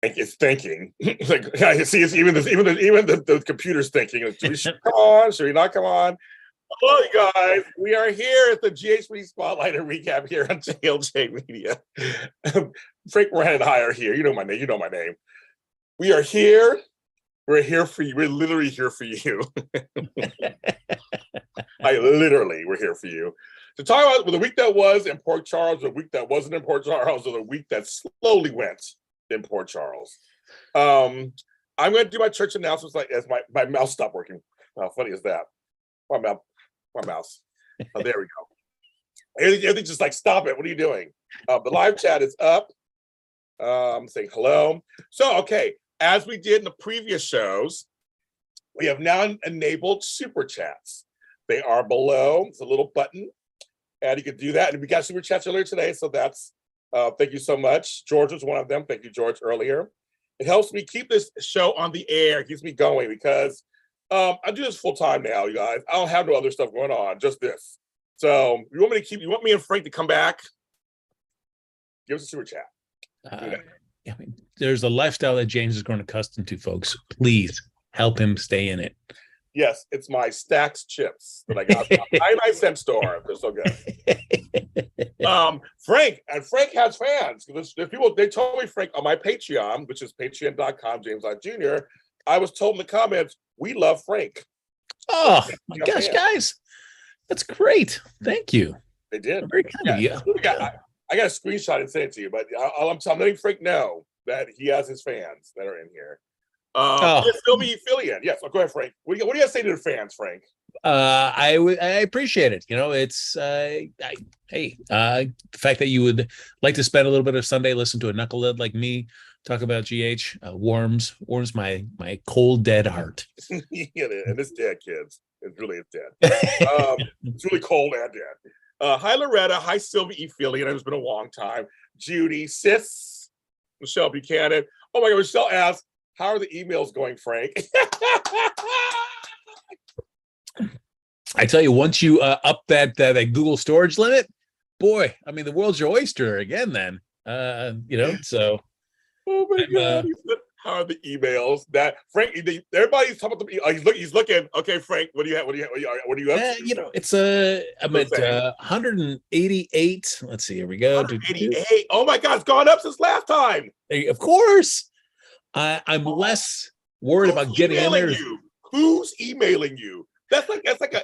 Is thinking. Like, yeah, see, it's even the computer's thinking. Should we come on? Should we not come on? Hello, you guys. We are here at the GHB Spotlight and Recap here on JLJ Media. Frank Moran and I are here. You know my name. You know my name. We are here. We're here for you. We're literally here for you. We're here for you. To talk about the week that was in Port Charles, the week that wasn't in Port Charles, or the week that slowly went in Port Charles. I'm going to do my church announcements like as my mouse stopped working. How funny is that? My mouse. Oh, there we go. Everything just like, stop it. What are you doing? The live chat is up. I'm saying hello. So, okay, as we did in the previous shows, we have now enabled super chats. They are below. It's a little button, and you can do that. And we got super chats earlier today, so that's thank you so much. George was one of them. Thank you, George, earlier. It helps me keep this show on the air. It keeps me going because I do this full time now, you guys. I don't have no other stuff going on, just this. So you want me and Frank to come back? Give us a super chat. I mean, there's a lifestyle that James is growing accustomed to, folks. Please help him stay in it. Yes, it's my Stacks chips that I got from the 99-cent store. They're so good. Frank has fans. There's people, they told me, Frank, on my Patreon, which is patreon.com, James Lott Jr., I was told in the comments, we love Frank. Oh, my gosh, guys. That's great. Thank you. They did. Very kind of you. I got a screenshot and send it to you, but I'm letting Frank know that he has his fans that are in here. Still be affiliate. Yes, go ahead, Frank. What do you have to say to the fans, Frank? I appreciate it. You know, it's the fact that you would like to spend a little bit of Sunday listening to a knucklehead like me talk about GH warms my cold dead heart. And it's dead, kids. It's really dead. It's really cold and dead. Hi, Loretta. Hi, Sylvia E. Affiliate. It's been a long time. Judy, Sis, Michelle Buchanan. Oh my God, Michelle asked, how are the emails going, Frank? I tell you, once you up that Google storage limit, boy, I mean, the world's your oyster again. Then, so. Oh my God! How are the emails? That Frank, everybody's talking about the. He's looking. Okay, Frank, what do you have? What do you have? It's I'm at 188. Let's see. Here we go. 188. Oh my God! It's gone up since last time. Of course. I'm less worried about getting in there. Who's emailing you? It went up like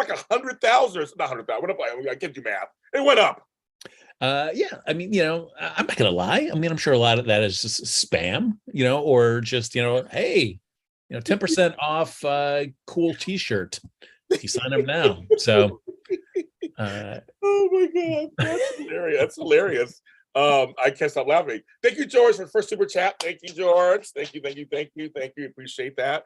100,000 or not 100,000. I can't do math. It went up. I mean, I'm not gonna lie. I mean, I'm sure a lot of that is just spam, or just, hey, 10% off cool t-shirt if you sign up now. So oh my God, that's hilarious. I can't stop laughing. Thank you, George, for the first super chat. Thank you, George. Thank you. Appreciate that.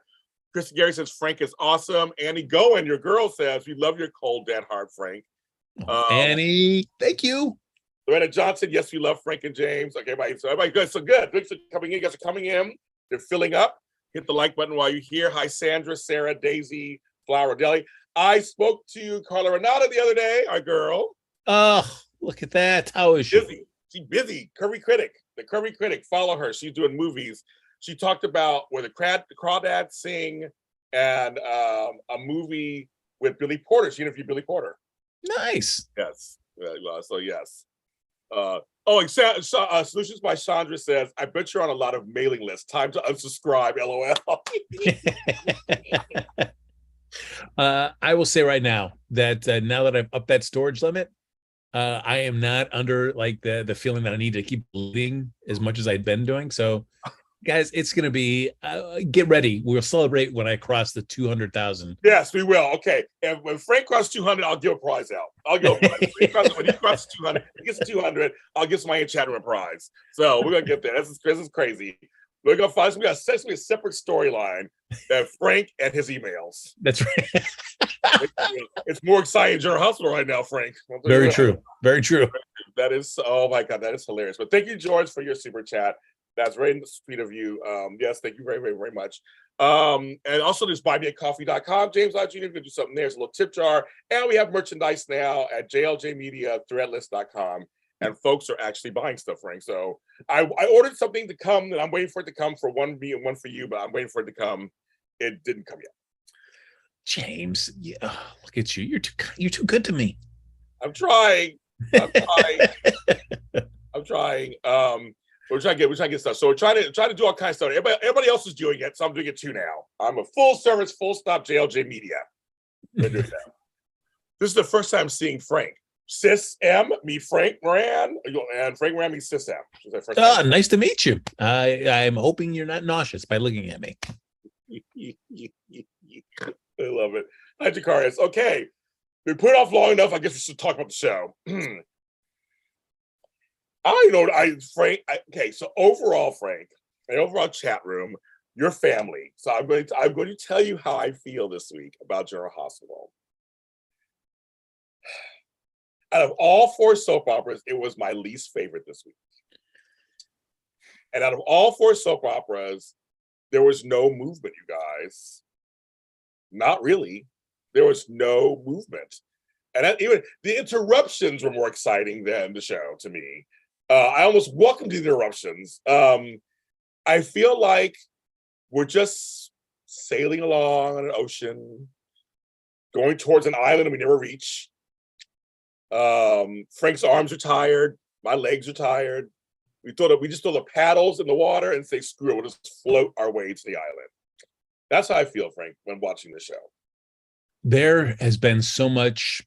Kristen Gary says Frank is awesome. Annie Goen, your girl, says we love your cold dead heart, Frank. Annie, thank you. Loretta Johnson, yes, we love Frank and James. Okay, everybody good. So good. Thanks for coming in. You guys are coming in. They're filling up. Hit the like button while you're here. Hi, Sandra, Sarah, Daisy, Flower Deli. I spoke to Carla Renata the other day, our girl. Oh, look at that. How is she? Busy. She's busy. The Curvy Critic. Follow her. She's doing movies. She talked about where the Crawdads sing and a movie with Billy Porter. She interviewed Billy Porter. Nice. Yes. So yes. Solutions by Chandra says, I bet you're on a lot of mailing lists. Time to unsubscribe, LOL. I will say right now that now that I've upped that storage limit, I am not under like the feeling that I need to keep bleeding as much as I've been doing. So, guys, it's going to be get ready. We'll celebrate when I cross the 200,000. Yes, we will. Okay, and when Frank crosses 200, I'll give a prize out. I'll go. When he crosses 200, he gets 200. I'll give somebody in chat a prize. So we're gonna get there. This is crazy. We're gonna find a separate storyline that Frank and his emails. That's right. It's more exciting than your hustle right now, Frank. Very true. That is, oh my God, that is hilarious. But thank you, George, for your super chat. That's very sweet of you. Yes, thank you very, very, very much. And also there's buymeacoffee.com. James Lott Jr. Going to do something there. There's a little tip jar. And we have merchandise now at JLJ Media, threadless.com. and folks are actually buying stuff, Frank. So I ordered something to come, and I'm waiting for it to come for one me and one for you, but I'm waiting for it to come. It didn't come yet. James, yeah, look at you. You're too good to me. I'm trying. I'm trying. We're trying to get stuff. So we're trying to do all kinds of stuff. Everybody else is doing it, so I'm doing it too now. I'm a full service, full stop JLJ media. This is the first time seeing Frank. Sis M, meet Frank Moran, and Frank Moran meets Sis M. Nice to meet you. I'm hoping you're not nauseous by looking at me. I love it. Hi, Jakarius. Okay, we put it off long enough. I guess we should talk about the show. Okay, so overall, Frank, and overall chat room, your family. So I'm going to tell you how I feel this week about General Hospital. Out of all 4 soap operas, it was my least favorite this week. And out of all 4 soap operas, there was no movement, you guys. Not really. There was no movement. And even the interruptions were more exciting than the show to me. I almost welcomed the interruptions. I feel like we're just sailing along on an ocean, going towards an island we never reach. Frank's arms are tired. My legs are tired. We just throw the paddles in the water and say, screw it, we'll just float our way to the island. That's how I feel, Frank, when watching the show. There has been so much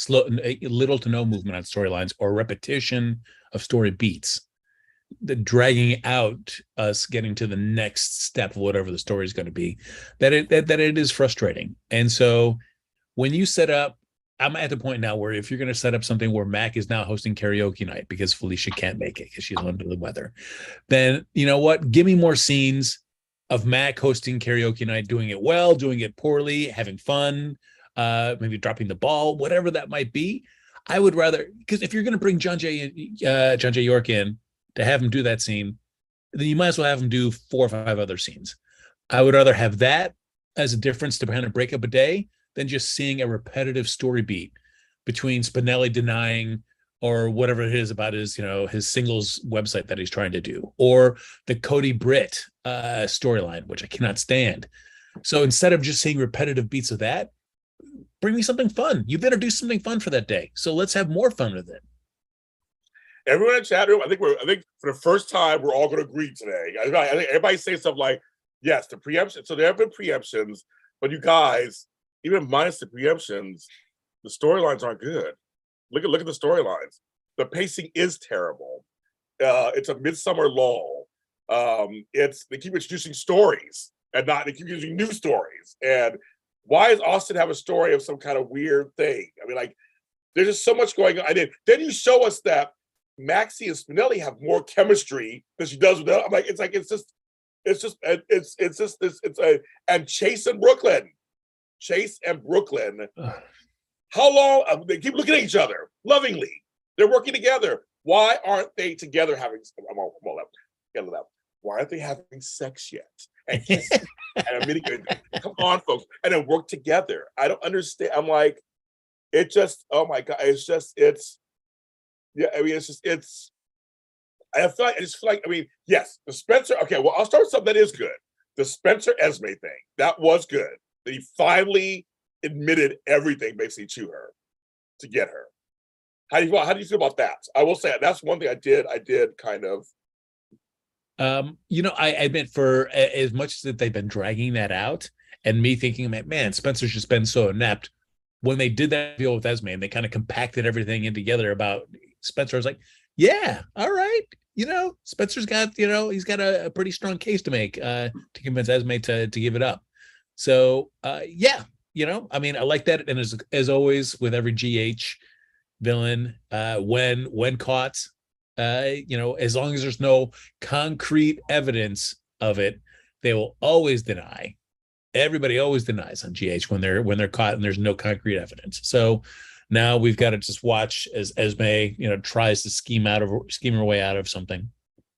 little to no movement on storylines or repetition of story beats, the dragging out us getting to the next step of whatever the story is going to be, that it is frustrating. And so when you set up, I'm at the point now where if you're going to set up something where Mac is now hosting karaoke night because Felicia can't make it because she's under the weather, then you know what? Give me more scenes of Mac hosting karaoke night, doing it well, doing it poorly, having fun, maybe dropping the ball, whatever that might be. I would rather, because if you're going to bring John J. York in to have him do that scene, then you might as well have him do 4 or 5 other scenes. I would rather have that as a difference to kind of break up a day than just seeing a repetitive story beat between Spinelli denying or whatever it is about his singles website that he's trying to do, or the Cody Britt storyline, which I cannot stand. So instead of just seeing repetitive beats of that, bring me something fun. You better do something fun for that day. So let's have more fun with it. Everyone in the chat room, I think for the first time we're all going to agree today. I think everybody say stuff like, yes, the preemption. So there have been preemptions, but you guys, even minus the preemptions, the storylines aren't good. Look at the storylines. The pacing is terrible. It's a midsummer lull. They keep introducing stories and they keep using new stories. And why does Austin have a story of some kind of weird thing? I mean, like, there's just so much going on. Then you show us that Maxie and Spinelli have more chemistry than she does with them. I'm like, and Chase and Brooklyn. How long they keep looking at each other lovingly? They're working together. Why aren't they together having? Why aren't they having sex yet? And kissing and come on, folks, and then work together. I don't understand. I'm like, it just. Oh my god! It's. Yeah, I mean, I just feel like. I mean, yes, the Spencer. Okay, well, I'll start with something that is good. The Spencer Esme thing that was good. That he finally admitted everything basically to her to get her. How do you feel about that? I will say that's one thing I did kind of. I admit, for as much as they've been dragging that out and me thinking, man, Spencer's just been so inept. When they did that deal with Esme and they kind of compacted everything in together about Spencer, I was like, yeah, all right. Spencer's got, he's got a pretty strong case to make to convince Esme to give it up. So, yeah, I mean, I like that. And as always, with every GH villain, when caught, as long as there's no concrete evidence of it, they will always deny. Everybody always denies on GH when they're caught and there's no concrete evidence. So now we've got to just watch as Esme, tries to scheme her way out of something.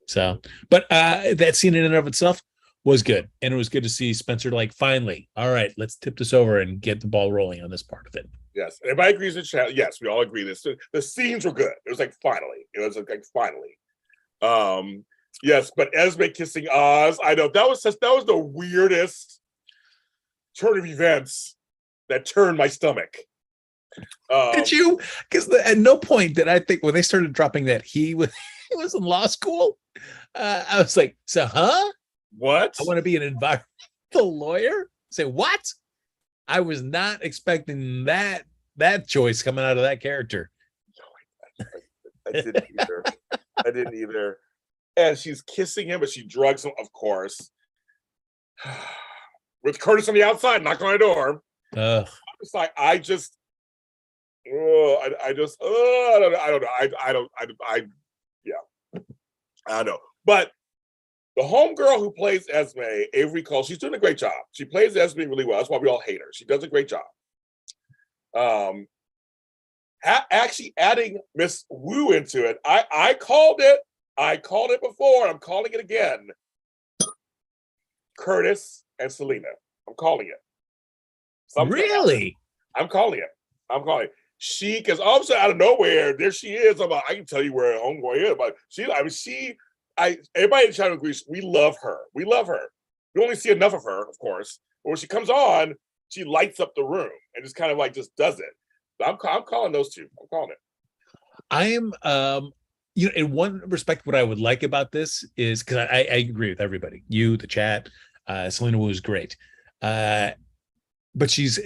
So, but that scene in and of itself was good. And it was good to see Spencer finally, all right, let's tip this over and get the ball rolling on this part of it. Yes. Everybody agrees in chat. Yes, we all agree this. The scenes were good. It was like finally. It was like finally. Yes, but Esme kissing Oz. I know that was the weirdest turn of events that turned my stomach. Did you? Because at no point did I think when they started dropping that he was in law school. I was like, so what? I want to be an environmental lawyer. Say what? I was not expecting that choice coming out of that character. I didn't either. I didn't either. And she's kissing him, but she drugs him, of course. With Curtis on the outside, knocking on the door. It's like I don't know. But the homegirl who plays Esme, Avery Cole, she's doing a great job. She plays Esme really well. That's why we all hate her. She does a great job. Actually adding Miss Wu into it, I called it. I called it before. I'm calling it again. Curtis and Selena. I'm calling it. Really? I'm calling it. She, because all of a sudden out of nowhere, there she is. I'm like, I can tell you where homeboy is. But everybody in the chat agrees. We love her. We only see enough of her, of course. But when she comes on, she lights up the room and just kind of like just does it. I'm calling those two. I'm calling it. I am, in one respect, what I would like about this is because I agree with everybody. You, the chat, Selena Wu is great, but she's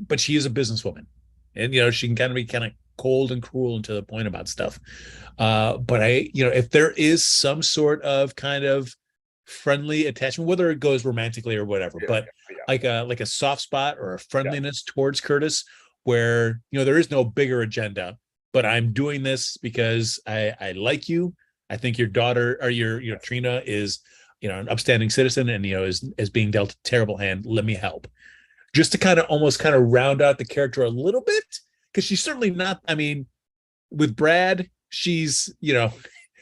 but she is a businesswoman, and she can kind of be kind of cold and cruel and to the point about stuff. But if there is some sort of kind of friendly attachment, whether it goes romantically or whatever, like a soft spot or a friendliness towards Curtis, where there is no bigger agenda, but I'm doing this because I like you. I think your daughter or your Trina is an upstanding citizen and is being dealt a terrible hand. Let me help, just to almost round out the character a little bit, because she's certainly not. I mean, with Brad, she's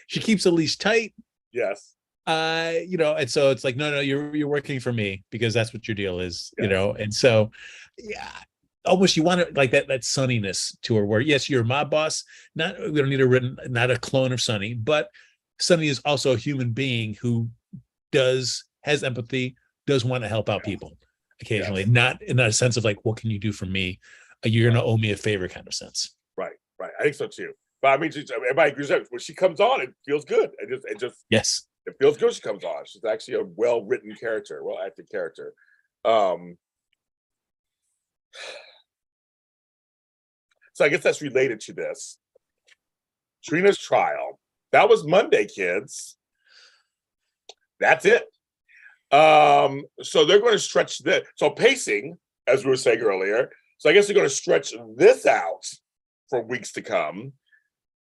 she keeps the leash tight. Yes. And so it's like, no, you're working for me because that's what your deal is. And so almost you want it like that sunniness to her, where yes, you're my boss. We don't need not a clone of Sunny, but Sunny is also a human being who has empathy, does want to help out people occasionally, not in a sense of like, what can you do for me? You're gonna owe me a favor kind of sense. Right. I think so too. But I mean, everybody agrees that when she comes on, it feels good. Yes, it feels good. She comes on. She's actually a well-written character, well-acted character. So I guess that's related to this. Trina's trial. That was Monday, kids. That's it. So they're going to stretch this. So pacing, as we were saying earlier. So I guess they're going to stretch this out for weeks to come.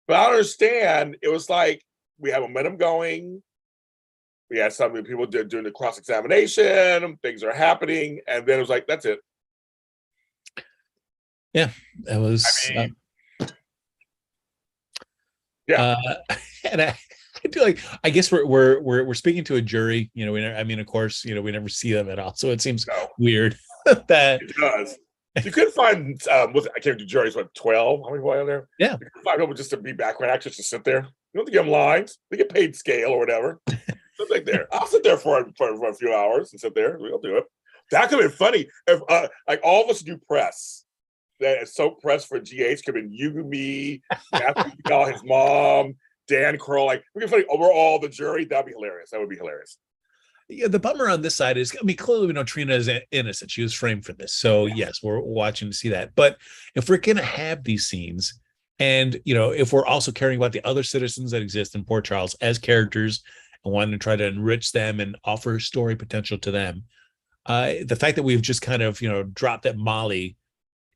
But I understand it was like we have momentum going. We had some people doing the cross-examination. Things are happening. And then it was like, that's it. Yeah, that was. And I do like. I guess we're speaking to a jury. Of course, we never see them at all. So it seems weird that it does. You could find. I can't do juries. 12? How many people are there? Yeah, you could find people just to be background actors to sit there. You don't have to give them lines. They get paid scale or whatever. Sit there. I'll sit there for a few hours and sit there. We'll do it. That could have been funny if like all of us do press. That is so pressed for GH could have been you, me, Matthew, his mom, Dan Kroll. Like we could funny overall the jury. That'd be hilarious. That would be hilarious. Yeah, the bummer on this side is, clearly we know Trina is innocent. She was framed for this. So yes, we're watching to see that. But if we're gonna have these scenes, and if we're also caring about the other citizens that exist in Port Charles as characters and wanting to try to enrich them and offer story potential to them, the fact that we've just kind of dropped that Molly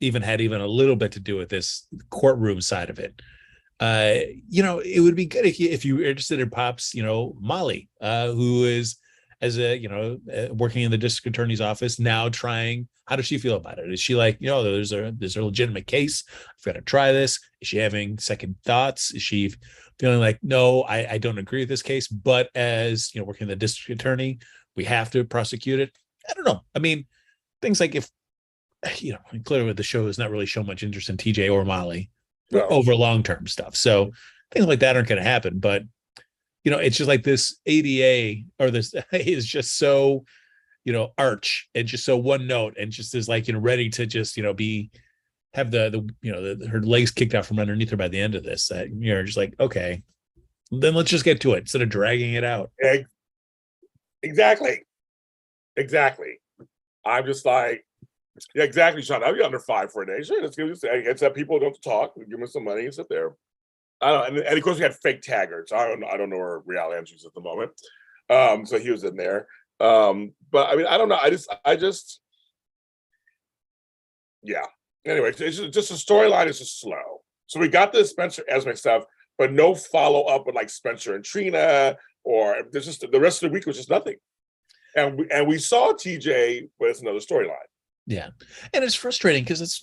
had a little bit to do with this courtroom side of it. It would be good if you were interested in Pop's, Molly, who is working in the district attorney's office now trying. How does she feel about it? Is she like, there's a legitimate case. I've got to try this. Is she having second thoughts? Is she feeling like, no, I don't agree with this case, but as working the district attorney, we have to prosecute it? I don't know. I mean, things like if clearly the show has not really shown much interest in TJ or Molly No. over long-term stuff. So things like that aren't going to happen. But, it's just like this ADA or this is just so, arch and just so one note and just is like, ready to just, have her legs kicked out from underneath her by the end of this. That you're just like, okay, then let's just get to it instead of dragging it out. Exactly. I'm just like, yeah, exactly, Sean. I'll be under 5 for a day. Sure, let's give this. It's that people don't talk. Give them some money and sit there. I don't. And of course, we had fake Taggart. So I don't know where Real Andrews at the moment. So he was in there. But I mean, I don't know. I just, yeah. Anyway, it's just the storyline is just slow. So we got the Spencer Esme stuff, but no follow up with like Spencer and Trina, or there's just the rest of the week was just nothing. And we saw TJ, but it's another storyline. Yeah. And it's frustrating because it's,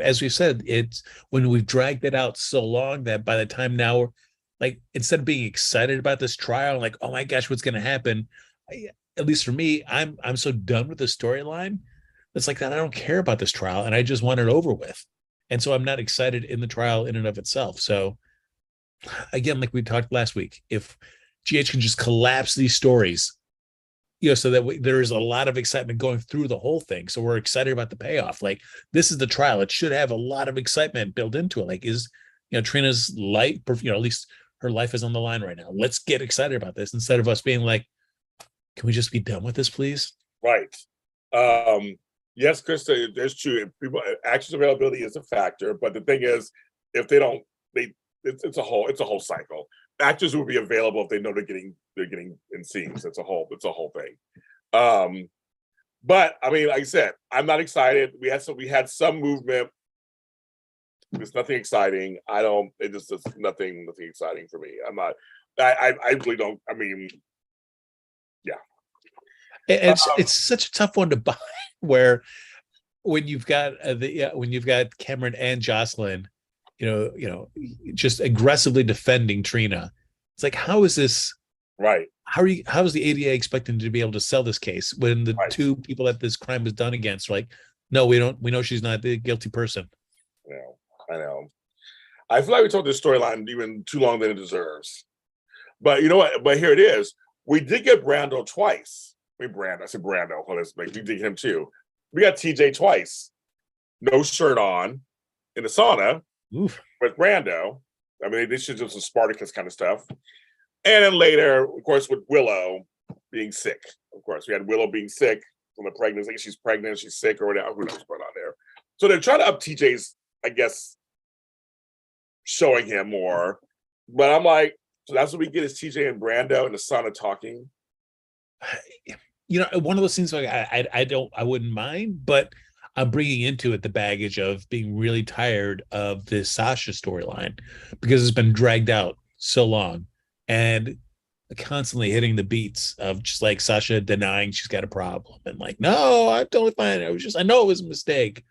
as we've said, it's when we've dragged it out so long that by the time now we're like, instead of being excited about this trial, like, oh my gosh, what's going to happen? At least for me, I'm so done with the storyline. It's like that. I don't care about this trial and I just want it over with. And so I'm not excited in the trial in and of itself. So again, like we talked last week, if GH can just collapse these stories, so that there is a lot of excitement going through the whole thing. So we're excited about the payoff. Like this is the trial. It should have a lot of excitement built into it. Like Trina's life, at least her life is on the line right now. Let's get excited about this instead of us being like, can we just be done with this, please? Right. Yes, Chris, there's true. People actions availability is a factor, but the thing is, if they don't, it's a whole cycle. Actors will be available if they know they're getting in scenes. It's a whole thing. But I mean, like I said, I'm not excited. We had some movement. There's nothing exciting. It's nothing exciting for me. I'm not. I really don't. I mean, yeah. It's such a tough one to buy. Where when you've got Cameron and Jocelyn, just aggressively defending Trina, it's like, how is this right? How is the ADA expecting to be able to sell this case when the right. two people that this crime was done against are like, no, we know she's not the guilty person. I know. I feel like we told this storyline even too long than it deserves. But you know what? But here it is. We did get Randall twice. I said Brando. Well, let's make you dig him too. We got TJ twice. No shirt on in the sauna. Oof. With Brando. I mean, this is just some Spartacus kind of stuff. And then later, of course, with Willow being sick. Of course, we had Willow being sick from the pregnancy. She's pregnant, she's sick or whatever. Who knows what's going on there. So they're trying to up TJ's, I guess, showing him more. But I'm like, so that's what we get is TJ and Brando in the sauna talking. One of those things like I wouldn't mind, but I'm bringing into it the baggage of being really tired of this Sasha storyline because it's been dragged out so long and constantly hitting the beats of just like Sasha denying she's got a problem and like, no, I'm totally fine. I know it was a mistake.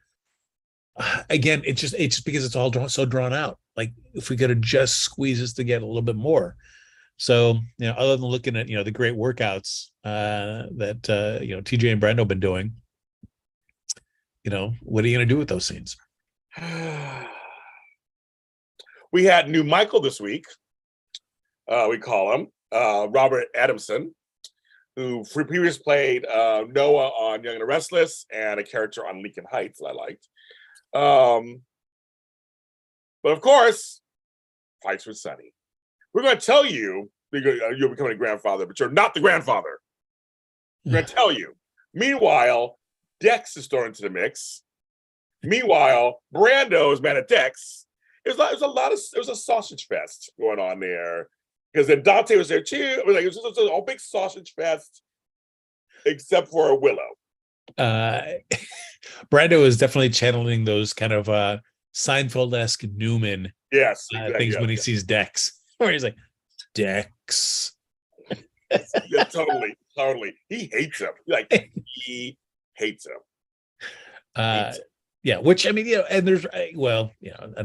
Again, it's just because it's all so drawn out. Like if we could have just squeezed this together a little bit more. So, other than looking at, the great workouts that, TJ and Brando have been doing, what are you going to do with those scenes? We had new Michael this week. We call him Robert Adamson, who previously played Noah on Young and the Restless and a character on Lincoln Heights that I liked. But of course, fights with Sonny. We're going to tell you you're becoming a grandfather, but you're not the grandfather. We're going to tell you. Meanwhile, Dex is thrown into the mix. Meanwhile, Brando is mad at Dex. It was a sausage fest going on there. Because then Dante was there too. It was just a whole big sausage fest, except for Willow. Brando is definitely channeling those kind of Seinfeld-esque Newman things when he sees Dex. Where he's like, Dex. Yeah, totally. He hates him. He hates him. Yeah, which I mean, and there's I don't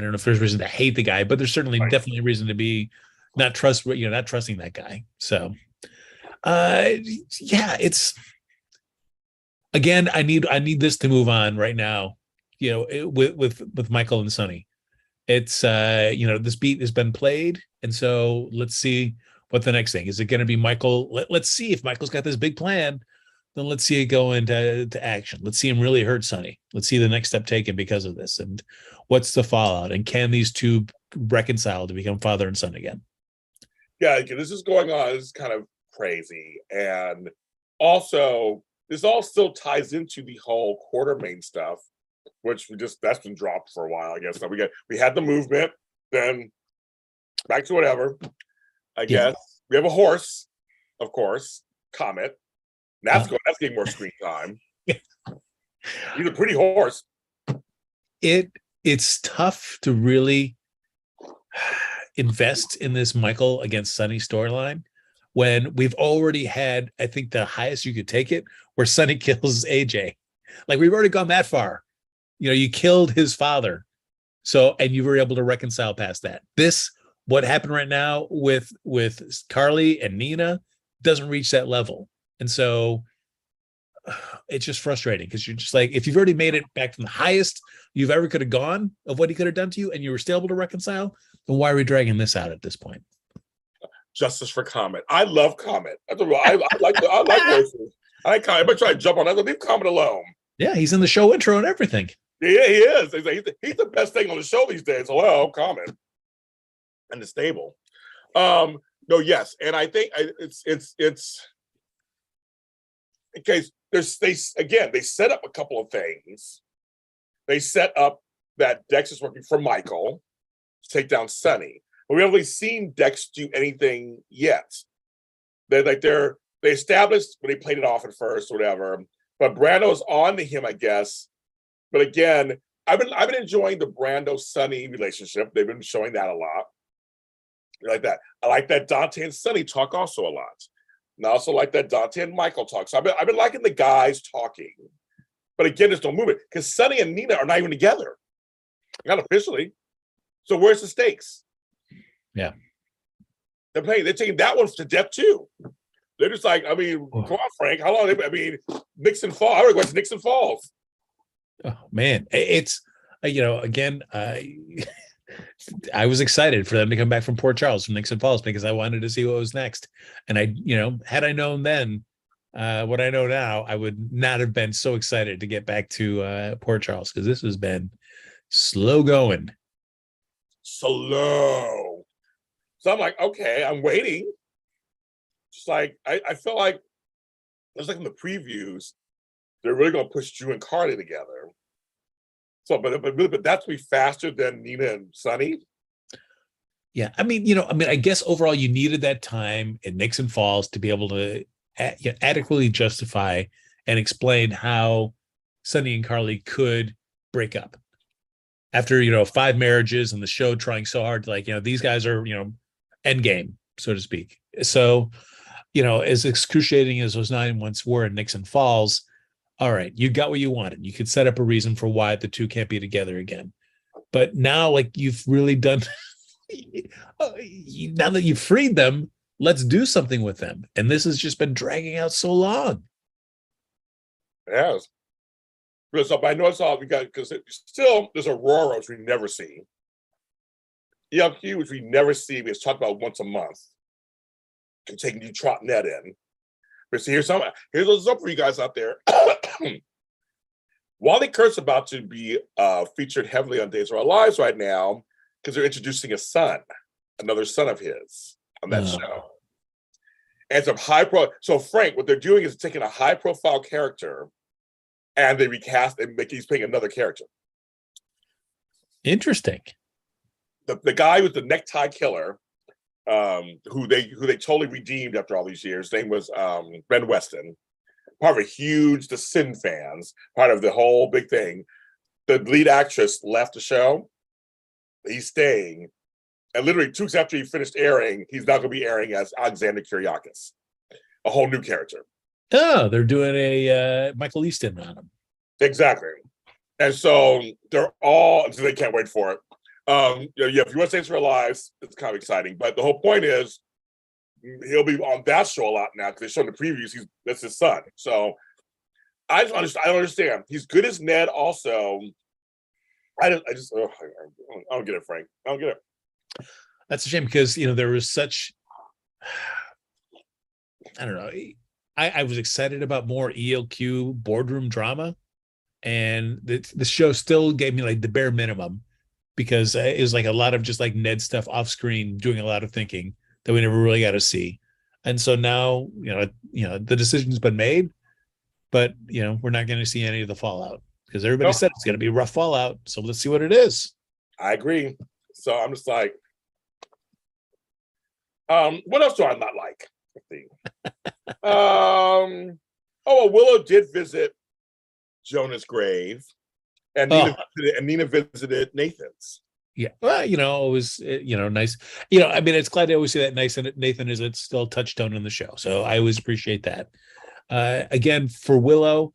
know if there's reason to hate the guy, but there's certainly definitely a reason to be not trusting that guy. So, it's again, I need this to move on right now with Michael and Sonny. It's this beat has been played, and so let's see what the next thing is. It going to be Michael? Let's see if Michael's got this big plan. Then let's see it go into action. Let's see him really hurt Sonny. Let's see the next step taken because of this, and what's the fallout, and can these two reconcile to become father and son again? Yeah, this is going on. This is kind of crazy, and also this all still ties into the whole Quartermain stuff, which that's been dropped for a while, I guess. So we had the movement, then back to whatever. I guess we have a horse, of course, Comet. That's getting more screen time. He's a pretty horse. It's tough to really invest in this Michael against Sonny storyline when we've already had, I think, the highest you could take it, where Sonny kills AJ. Like, we've already gone that far. You killed his father, and you were able to reconcile past that. What happened right now with Carly and Nina doesn't reach that level, and so it's just frustrating because you're just like, if you've already made it back from the highest you've ever could have gone of what he could have done to you, and you were still able to reconcile, then why are we dragging this out at this point? Justice for Comet. I love Comet. I like horses. I like Comet. I'm gonna try to jump on that. Leave Comet alone. Yeah, he's in the show intro and everything. Yeah, he is. He's the best thing on the show these days. Hello, Comet. And the stable. No, yes, and I think it's in case they set up a couple of things. They set up that Dex is working for Michael to take down Sonny, but we haven't really seen Dex do anything yet. They established when he played it off at first, or whatever. But Brando's on to him, I guess. But again, I've been enjoying the Brando Sonny relationship. They've been showing that a lot. I like that. I like that Dante and Sonny talk also a lot. And I also like that Dante and Michael talk. So I've been liking the guys talking. But again, there's no movement because Sonny and Nina are not even together. Not officially. So where's the stakes? Yeah. They're taking that one to death too. They're just like, come on, Frank. How long? Nixon Falls. I already went to Nixon Falls. Oh man, it's again, I was excited for them to come back from Port Charles, from Nixon Falls, because I wanted to see what was next. And had I known then what I know now, I would not have been so excited to get back to Port Charles, because this has been slow going. Slow. So I'm like, okay, I'm waiting. Just like I feel like it's like in the previews, they're really going to push Drew and Carly together. So, but that's be faster than Nina and Sonny. Yeah, I guess overall you needed that time in Nixon Falls to be able to adequately justify and explain how Sonny and Carly could break up after 5 marriages and the show trying so hard to these guys are end game, so to speak. So as excruciating as those 9 months were in Nixon Falls, all right, you got what you wanted. You could set up a reason for why the two can't be together again. But now, you've really done, now that you've freed them, let's do something with them. And this has just been dragging out so long. It has. But I know it's all because still there's Aurora, which we never see. ELQ, which we never see. It's talked about once a month. Can take you trotting that in. But see, here's something for you guys out there. Wally Kirk's about to be featured heavily on Days of Our Lives right now because they're introducing a son, another son of his on that show. And some so Frank, what they're doing is taking a high-profile character and they recast and he's playing another character. Interesting. The guy with the necktie killer, who they totally redeemed after all these years. His name was Ben Weston, part of a huge The Sin fans, part of the whole big thing. The lead actress left the show. He's staying, and literally 2 weeks after he finished airing, he's now going to be airing as Alexander Kyriakis, a whole new character. Oh, they're doing a Michael Easton on him. Exactly, and so they're all. So they can't wait for it. If you want to Saints for Lives, it's kind of exciting. But the whole point is, he'll be on that show a lot now because they showed in the previews. That's his son. So I don't understand. He's good as Ned, also, I don't get it, Frank. I don't get it. That's a shame because there was such, I don't know. I was excited about more ELQ boardroom drama, and the show still gave me like the bare minimum because it was like a lot of just like Ned stuff off screen, doing a lot of thinking that we never really got to see. And so now, the decision's been made, but we're not going to see any of the fallout because everybody said it's going to be rough fallout. So let's see what it is. I agree. So I'm just like, what else do I not like? Let's see. Willow did visit Jonah's grave, and Nina visited Nathan's. Yeah, well, it was nice. I mean, it's glad to always see that nice, and Nathan is still a touchstone in the show, so I always appreciate that. Again, for Willow,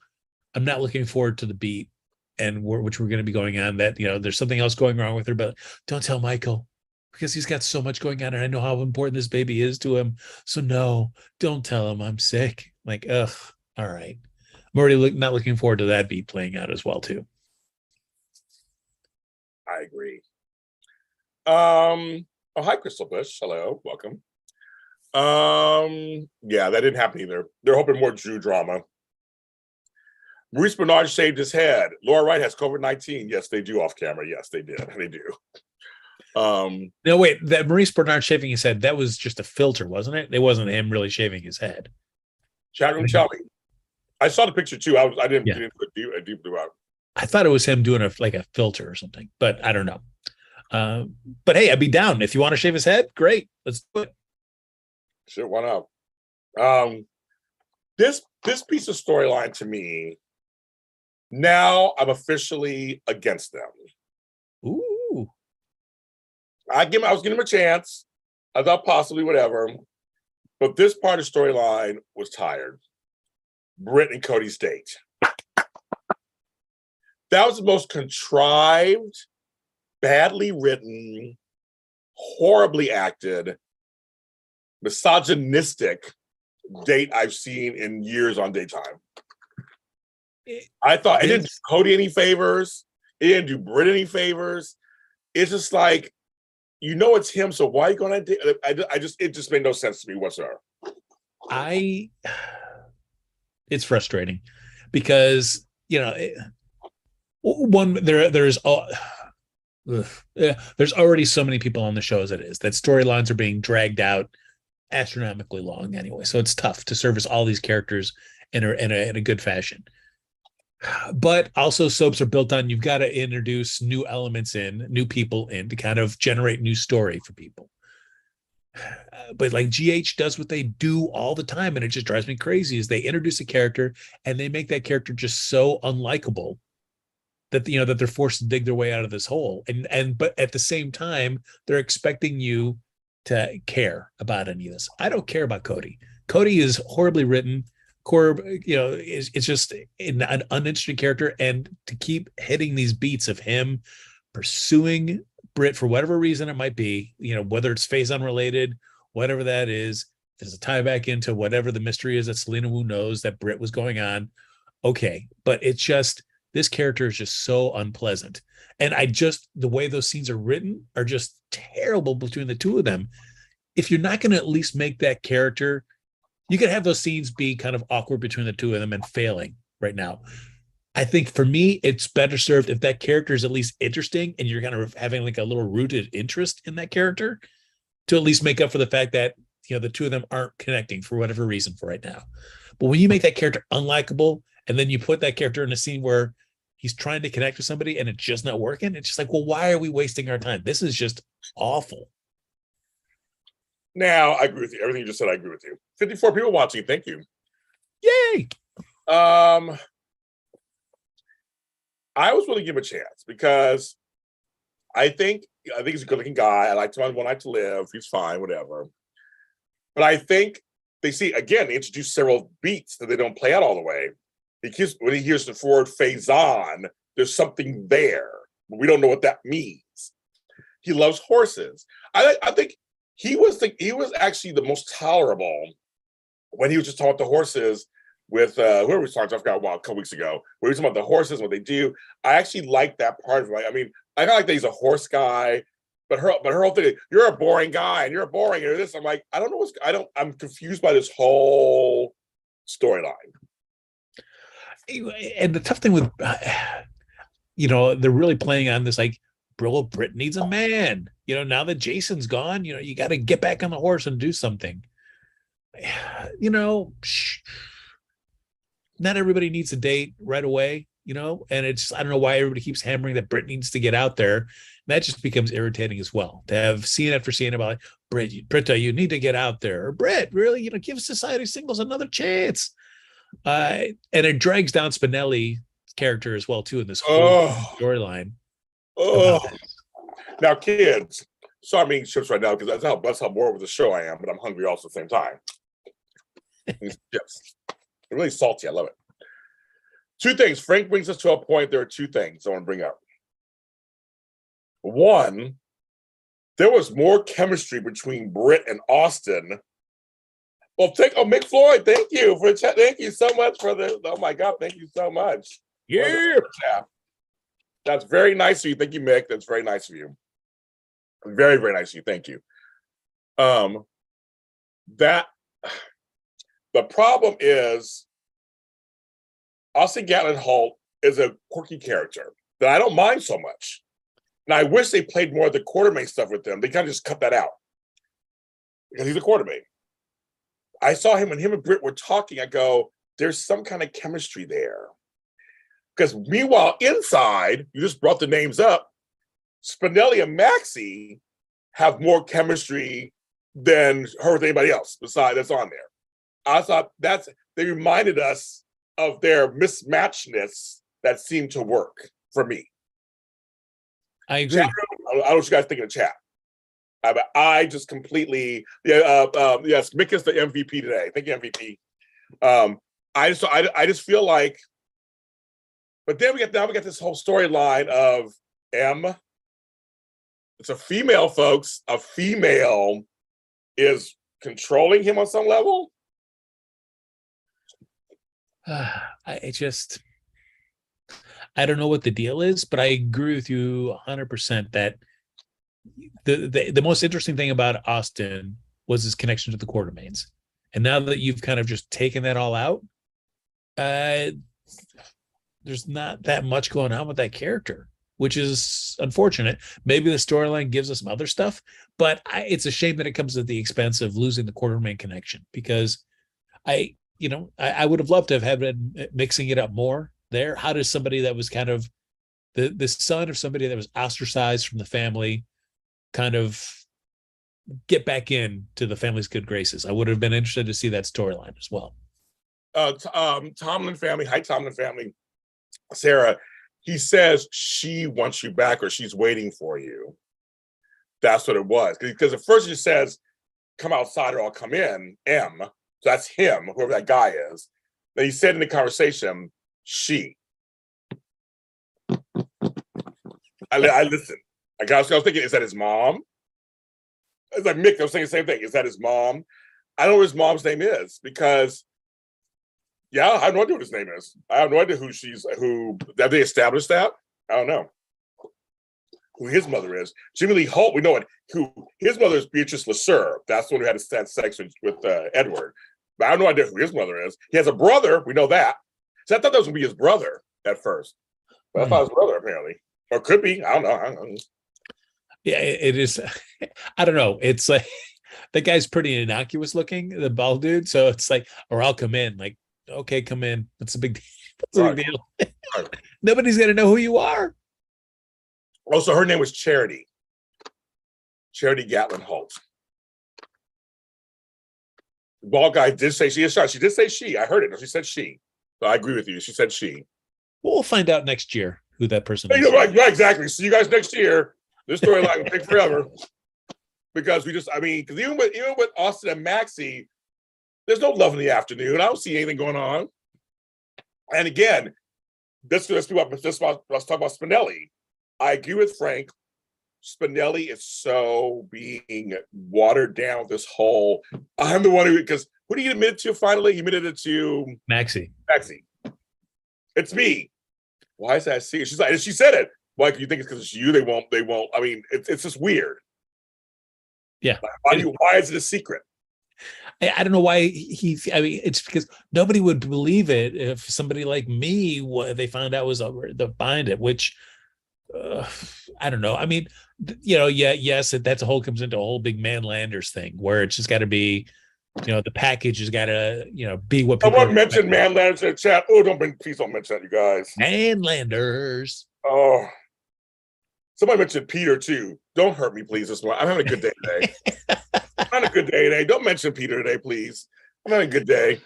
I'm not looking forward to the beat, and which we're going to be going on. That there's something else going wrong with her, but don't tell Michael because he's got so much going on, and I know how important this baby is to him. So no, don't tell him I'm sick. Like, ugh, all right. I'm already not looking forward to that beat playing out as well too. I agree. Hi, Crystal Bush. Hello, welcome. Yeah, that didn't happen either. They're hoping more Drew drama. Maurice Bernard shaved his head. Laura Wright has COVID-19. Yes, they do off camera. Yes, they did. They do. No, wait, that Maurice Bernard shaving his head, that was just a filter, wasn't it? It wasn't him really shaving his head. Chat room, tell me. I saw the picture too. I didn't put a deep blue out. I thought it was him doing a filter or something, but I don't know. But hey, I'd be down. If you want to shave his head, great. Let's do it. Sure, why not? This piece of storyline to me, now I'm officially against them. Ooh. I was giving him a chance. I thought possibly whatever. But this part of storyline was tired. Britt and Cody's date. That was the most contrived, badly written, horribly acted, misogynistic date I've seen in years on daytime. I thought it didn't do Cody any favors. It didn't do Britt any favors. It's just like, it's him, so why are you going to? It just made no sense to me whatsoever. It's frustrating because there's already so many people on the show as it is that storylines are being dragged out astronomically long anyway, so it's tough to service all these characters in a good fashion. But also soaps are built on, you've got to introduce new elements new people in to kind of generate new story for people. But like GH does what they do all the time, and it just drives me crazy, is they introduce a character and they make that character just so unlikable that that they're forced to dig their way out of this hole. But at the same time, they're expecting you to care about any of this. I don't care about Cody. Cody is horribly written. Corb, it's just an uninteresting character, and to keep hitting these beats of him pursuing Britt for whatever reason it might be, whether it's phase unrelated, whatever that is, there's a tie back into whatever the mystery is that Selena Wu knows that Britt was going on. Okay, but it's just, this character is just so unpleasant, and the way those scenes are written are just terrible between the two of them. If you're not going to at least make that character, you could have those scenes be kind of awkward between the two of them and failing right now. I think for me, it's better served if that character is at least interesting and you're kind of having like a little rooted interest in that character to at least make up for the fact that, the two of them aren't connecting for whatever reason for right now. But when you make that character unlikable and then you put that character in a scene where he's trying to connect with somebody and it's just not working, it's just like, well, why are we wasting our time? This is just awful. Now, I agree with you. Everything you just said, I agree with you. 54 people watching. Thank you. Yay. I was willing to give him a chance because I think he's a good-looking guy. I liked him on One Night to Live. He's fine, whatever. But I think they introduce several beats that they don't play out all the way. Because when he hears the word phase on, there's something there. But we don't know what that means. He loves horses. I think he was actually the most tolerable when he was just talking about the horses with whoever we talked, I forgot a couple weeks ago, where we were talking about the horses, what they do. I actually like that part of it. I mean, I kind of like that he's a horse guy, but her whole thing is, you're a boring guy and you're boring and this. I'm like, I don't know I'm confused by this whole storyline. And the tough thing with, they're really playing on this, like, bro, Britt needs a man. Now that Jason's gone, you got to get back on the horse and do something. Not everybody needs a date right away, and it's, I don't know why everybody keeps hammering that Britt needs to get out there. And that just becomes irritating as well, to have scene after scene about, like, Britta, you need to get out there. Or Britt, really, give Society Singles another chance. And it drags down Spinelli's character as well, too, in this whole storyline. Now, kids, so I'm eating chips right now because that's how bored with the show I am, but I'm hungry also at the same time. These chips. They're really salty. I love it. Two things. Frank brings us to a point. There are two things I want to bring up. One, there was more chemistry between Britt and Austin. Well, Mick Floyd, thank you for the chat. Thank you so much for the. Oh my God, thank you so much. Yeah, that's very nice of you. Thank you, Mick. That's very nice of you. Very, very nice of you. Thank you. That the problem is, Austin Gatlin Holt is a quirky character that I don't mind so much. And I wish they played more of the Quartermain stuff with him. They kind of just cut that out because he's a Quartermain. I saw him when him and Britt were talking. I go, there's some kind of chemistry there. Because meanwhile, inside, you just brought the names up, Spinelli and Maxie have more chemistry than her with anybody else besides that's on there. I thought they reminded us of their mismatchedness that seemed to work for me. I agree. Chat, I don't know what you guys think in the chat. I just completely yes, Mick is the MVP today. Thank you, MVP. I just feel like, but then we get this whole storyline of M. It's a female, folks. A female is controlling him on some level. I don't know what the deal is, but I agree with you 100% that the most interesting thing about Austin was his connection to the Quartermains. And now that you've kind of just taken that all out, there's not that much going on with that character, which is unfortunate. Maybe the storyline gives us some other stuff, but it's a shame that it comes at the expense of losing the Quartermain connection, because I would have loved to have had been mixing it up more there. How does somebody that was kind of the son of somebody that was ostracized from the family kind of get back into the family's good graces? I would have been interested to see that storyline as well. Tomlin family, hi Tomlin family, Sarah, he says she wants you back or she's waiting for you. That's what it was. Because at first he says, come outside or I'll come in, M. So that's him, whoever that guy is. Then he said in the conversation, she. I listened. I was thinking, is that his mom? It's like Mick, I was saying the same thing. Is that his mom? I don't know what his mom's name is because, I have no idea what his name is. I have no idea who, have they established that? I don't know who his mother is. Jimmy Lee Holt, we know who his mother is. Beatrice Lasser. That's the one who had a sex with Edward. But I have no idea who his mother is. He has a brother. We know that. So I thought that was going to be his brother at first. But I thought his brother, apparently. Or could be. I don't know. Yeah, it is. I don't know. It's like the guy's pretty innocuous looking, the bald dude. So it's like, or I'll come in. Like, okay, come in. That's a big deal. That's a big deal. Right. Nobody's going to know who you are. Also, her name was Charity. Charity Gatlin Holt. The bald guy did say she is shy. She did say she. I heard it. She said she. So I agree with you. She said she. We'll find out next year who that person is. Right, exactly. See you guys next year. This storyline will take forever. Because because even with Austin and Maxie, there's no love in the afternoon. I don't see anything going on. And again, let's talk about Spinelli. I agree with Frank. Spinelli is so being watered down with this whole, I'm the one who, because Who did he admit it to finally? He admitted it to Maxie. Maxie. It's me. Why is that secret? She's like, and she said it. Why do you think it's because it's you? They won't. I mean, it's just weird. Yeah. Like, why is it a secret? I don't know why I mean, it's because nobody would believe it if somebody like me, what they found out was behind it, which I don't know. I mean, yes, that's a whole comes into a whole big Manlanders thing where it's just got to be, the package has got to, be what people. Someone mentioned Manlanders in the chat. Oh, please don't mention that, you guys. Manlanders. Oh, somebody mentioned Peter too. Don't hurt me, please. This morning, I'm having a good day today. I'm having a good day today. Don't mention Peter today, please. I'm having a good day.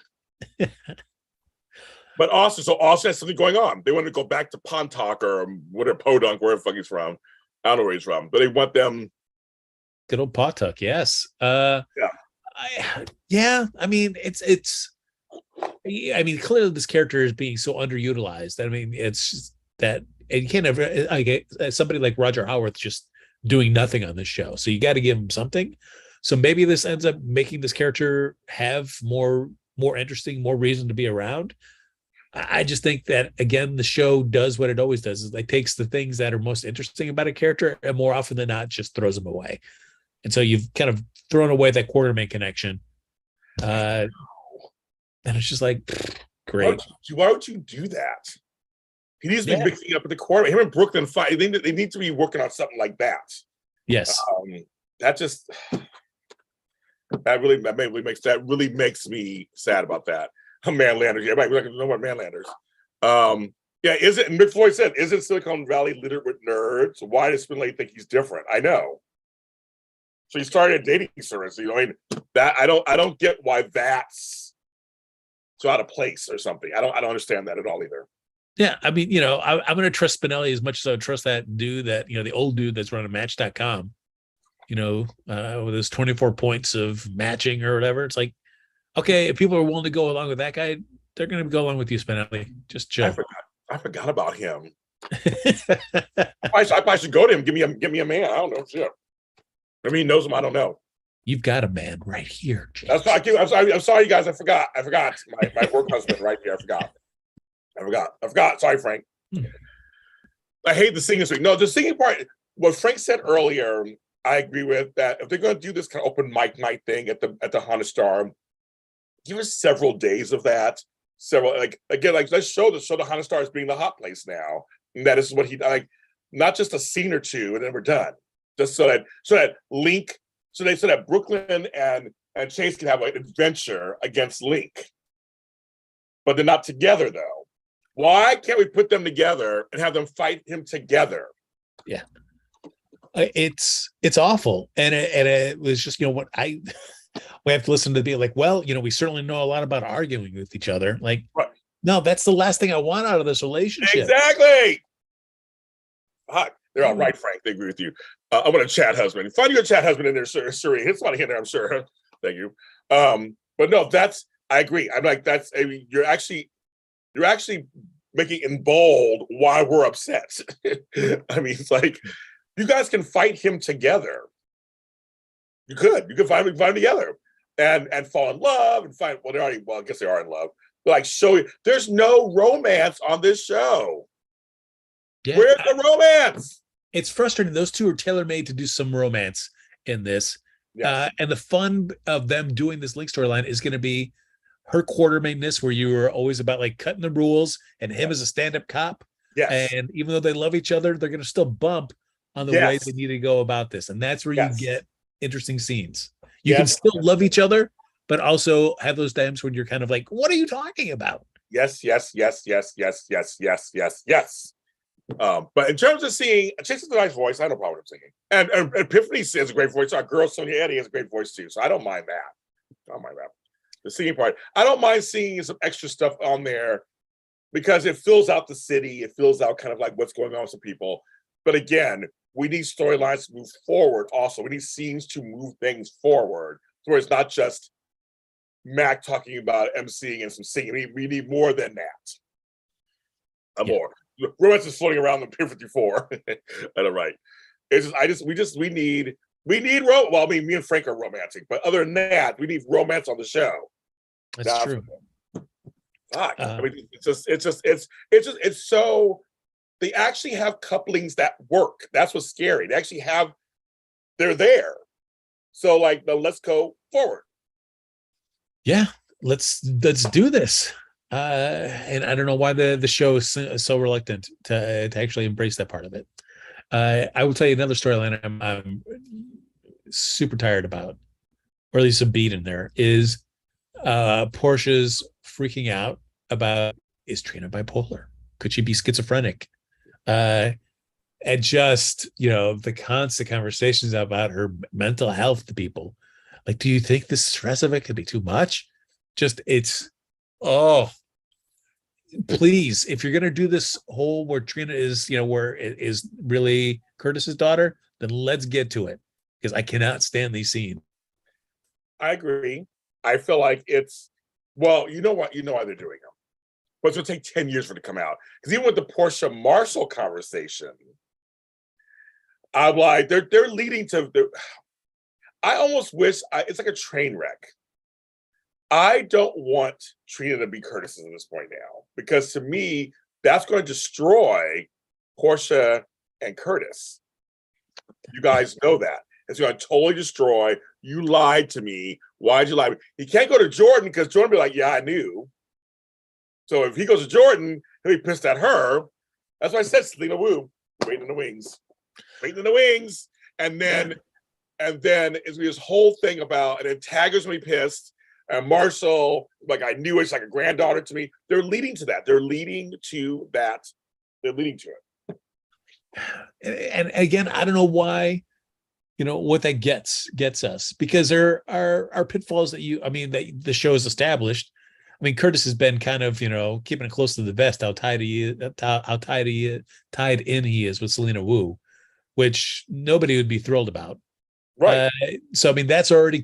But Austin has something going on. They want to go back to Pontoc or whatever, Podunk, wherever the fuck he's from. I don't know where he's from, but they want them. Good old Pontoc, yes. Yeah. I mean, I mean, clearly this character is being so underutilized. I mean, it's just that, and you can't ever, somebody like Roger Howarth just doing nothing on this show. So you got to give him something. So maybe this ends up making this character have more interesting, more reason to be around. I just think that, again, the show does what it always does, is it takes the things that are most interesting about a character and more often than not just throws them away. And so you've kind of thrown away that Quartermain connection. And it's just like, great. Why would you do that? He needs to be mixing up with the Quartermain. Him and Brooklyn fight. They need to be working on something like that. Yes. That really makes me sad about that. Manlanders. Everybody like know what Manlanders. Is it? And Mick Floyd said, "Isn't Silicon Valley littered with nerds? Why does Spinelli think he's different?" I know. So he started a dating service. I mean, that I don't get why that's so out of place or something. I don't understand that at all either. Yeah, I mean, I'm going to trust Spinelli as much as I trust that dude that the old dude that's running Match.com. With his 24 points of matching or whatever. It's like, okay, if people are willing to go along with that guy, they're going to go along with you, Spinelli. Just chill. I forgot about him. I should go to him. Give me a man. I don't know shit. I mean, he knows him. I don't know. You've got a man right here, James. I'm sorry, you guys. I forgot. My work husband right here. I forgot. Sorry, Frank. I hate the singing suite. No, the singing part. What Frank said earlier, I agree with that. If they're going to do this kind of open mic night thing at the Honda Star, give us several days of that. Let's show the Honda Star as being the hot place now, and that is what he like. Not just a scene or two, and then we're done. Just so that Link, so that Brooklyn and Chase can have an adventure against Link, but they're not together though. Why can't we put them together and have them fight him together? Yeah. It's awful, and it was just what we have to listen to be like. Well, we certainly know a lot about arguing with each other. Like, right. No, that's the last thing I want out of this relationship. Exactly. They're all right, Frank. They agree with you. I want a chat husband. Find you a chat husband in there, sir. It's a lot of in there, I'm sure. Thank you. But no, I agree. I'm like you're actually making in bold why we're upset. I mean, it's like. You guys can fight him together. You could find them together and fall in love and find. I guess they are in love. But like, show you, there's no romance on this show. Yeah, where's the romance? It's frustrating. Those two are tailor-made to do some romance in this. Yes. And the fun of them doing this Link storyline is going to be her Quartermain-ness, where you are always about like cutting the rules, and him as a stand-up cop. Yes. And even though they love each other, they're going to still bump on the way they need to go about this. And that's where you get interesting scenes. You can still love each other, but also have those times when you're kind of like, what are you talking about? Yes. But in terms of seeing, Chase has a nice voice. I don't have no problem with him singing. And Epiphany has a great voice. Our girl, Sonia Eddy, has a great voice too. So I don't mind that. The singing part. I don't mind seeing some extra stuff on there because it fills out the city. It fills out kind of like what's going on with some people. But again, we need storylines to move forward also. We need scenes to move things forward. So it's not just Mac talking about emceeing and some singing. We need more than that. More. Romance is floating around the Pier 54. All right. We need well, I mean, me and Frank are romantic, but other than that, we need romance on the show. That's true. Fuck. I mean, it's so they actually have couplings that work. That's what's scary. They're there. So like, no, let's go forward. Yeah, let's do this. And I don't know why the show is so reluctant to actually embrace that part of it. I will tell you another storyline I'm super tired about, or at least a beat in there, is Portia's freaking out about, is Trina bipolar? Could she be schizophrenic? And just, the constant conversations about her mental health to people. Like, do you think the stress of it could be too much? Oh, please, if you're going to do this whole where Trina is, where it is really Curtis's daughter, then let's get to it, because I cannot stand these scenes. I agree. I feel like well, you know what? You know why they're doing them. But it's going to take 10 years for it to come out. Because even with the Portia Marshall conversation, I'm like, they're leading to. I almost wish it's like a train wreck. I don't want Trina to be Curtis at this point now, because to me, that's going to destroy Portia and Curtis. You guys know that. It's going to totally destroy. You lied to me. Why'd you lie? He can't go to Jordan because Jordan will be like, yeah, I knew. So if he goes to Jordan, he'll be pissed at her. That's why I said Selena Wu, waiting in the wings. Waiting in the wings. And then it's this whole thing about, and then Taggart's going to be pissed. And Marshall, like, I knew it's like a granddaughter to me. They're leading to that. They're leading to that. They're leading to it. And again, I don't know why, what that gets us, because there are pitfalls that the show is established. I mean, Curtis has been kind of, keeping it close to the vest, how tied in he is with Selena Wu, which nobody would be thrilled about. Right. So, I mean, that's already,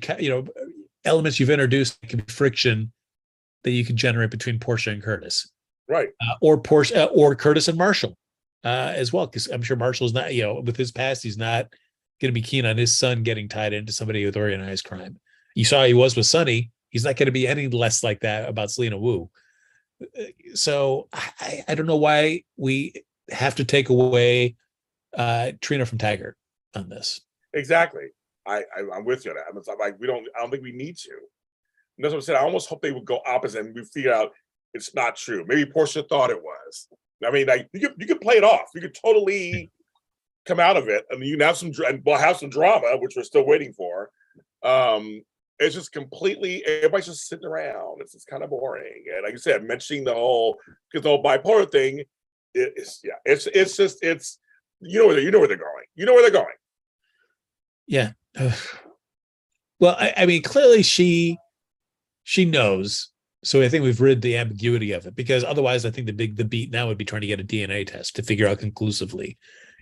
elements you've introduced can be friction that you can generate between Portia and Curtis. Right. Or Portia or Curtis and Marshall as well, because I'm sure Marshall's not, with his past, he's not going to be keen on his son getting tied into somebody with organized crime. You saw he was with Sonny. He's not going to be any less like that about Selena Wu. So I don't know why we have to take away Trina from Taggart on this. Exactly. I'm with you on that. I'm like, I don't think we need to. And that's what I said. I almost hope they would go opposite and we figure out it's not true. Maybe Portia thought it was. I mean, like, you could play it off. You could totally come out of it, and you can have some drama, which we're still waiting for. It's just completely, everybody's just sitting around. It's kind of boring. And like I said, mentioning the whole bipolar thing, it's you know where they're going. You know where they're going. Yeah. Well, I mean, clearly she knows. So I think we've rid the ambiguity of it, because otherwise I think the beat now would be trying to get a DNA test to figure out conclusively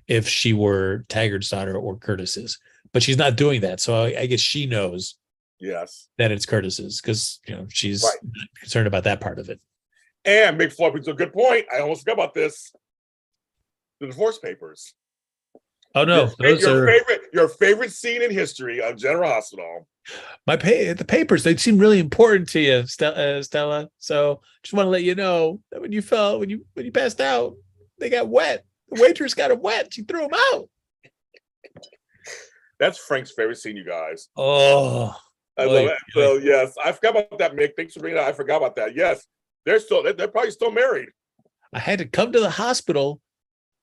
if she were Taggart's daughter or Curtis's. But she's not doing that. So I guess she knows. Yes. That it's Curtis's, because she's not concerned about that part of it. And Mick Floyd brings a good point. I almost forgot about this. The divorce papers. Oh no, your favorite scene in history of General Hospital. The papers, they seem really important to you, Stella. So just want to let you know that when you passed out, they got wet. The waitress got them wet. She threw them out. That's Frank's favorite scene, you guys. Oh, I love it. So yes, I forgot about that, Mick. Thanks for bringing it up. I forgot about that. Yes, they're probably still married. I had to come to the hospital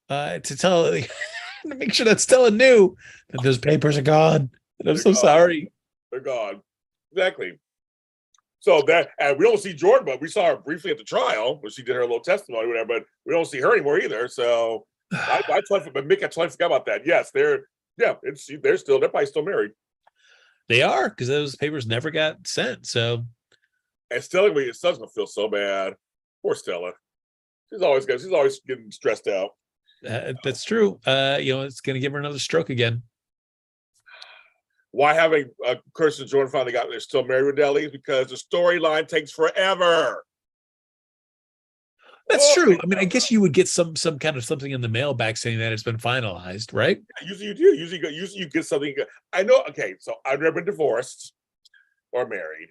to tell to make sure that Stella knew that those papers are gone. And I'm so sorry. They're gone. Exactly. So and we don't see Jordan, but we saw her briefly at the trial when she did her little testimony, whatever. But we don't see her anymore either. So I totally forgot about that. Yes, they're probably still married. They are, because those papers never got sent. So, and Stella gonna feel so bad. Poor Stella. She's always getting stressed out. That's true. It's gonna give her another stroke again. Why having Curtis and Jordan finally they're still married with Deli? Because the storyline takes forever. That's true. I mean, I guess you would get some kind of something in the mail back saying that it's been finalized, right? Usually you do. Usually you get something. I know. Okay, so I've never been divorced or married,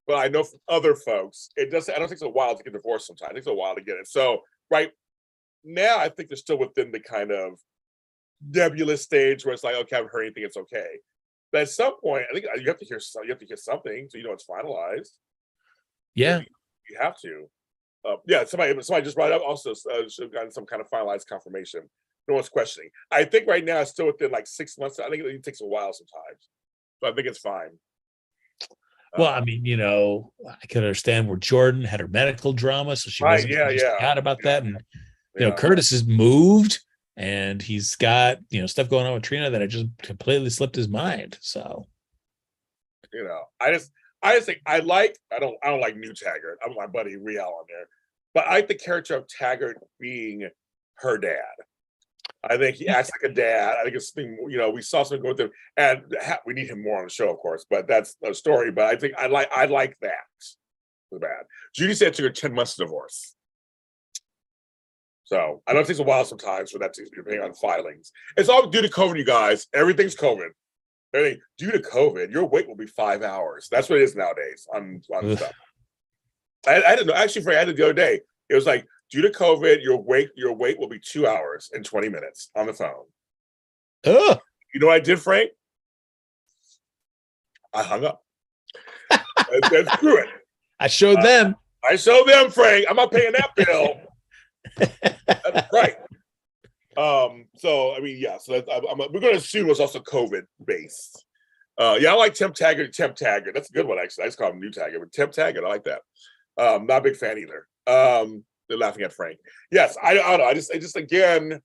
but I know from other folks, it does. I don't think it's a while to get divorced. Sometimes it takes a while to get it. So right now, I think they're still within the kind of nebulous stage where it's like, okay, I haven't heard anything. It's okay. But at some point, I think you have to hear. You have to hear something, so you know it's finalized. Yeah. You have to. Yeah, somebody just brought it up. Also, should have gotten some kind of finalized confirmation. No one's questioning. I think right now it's still within like 6 months. I think it takes a while sometimes, so I think it's fine. Well, I mean, I can understand where Jordan had her medical drama, so she wasn't forgot about that. And Curtis has moved, and he's got stuff going on with Trina that had just completely slipped his mind. So, I just think I don't like new Taggart. I'm my buddy Riel on there, but I like the character of Taggart being her dad. I think he acts like a dad. I think it's something, we saw something go with him, and we need him more on the show, of course, but that's a story. But I think I like that. It's bad. Judy said it took her 10 months to divorce. So I know it takes a while sometimes for that to, depending on filings. It's all due to COVID, you guys. Everything's COVID. Everything due to COVID, your wait will be 5 hours. That's what it is nowadays on stuff. I didn't know. Actually, Frank, I did the other day. It was like, due to COVID, your wait will be 2 hours and 20 minutes on the phone. Oh, you know what I did, Frank? I hung up. Screw it. I showed them. I showed them, Frank. I'm not paying that bill. That's right. So I mean, yeah. So we're going to assume it's also COVID based. Yeah, I like Temp Taggart. That's a good one, actually. I just call him New Taggart, but Temp Taggart, I like that. Not a big fan either. They're laughing at Frank. Yes, I don't know. I just again,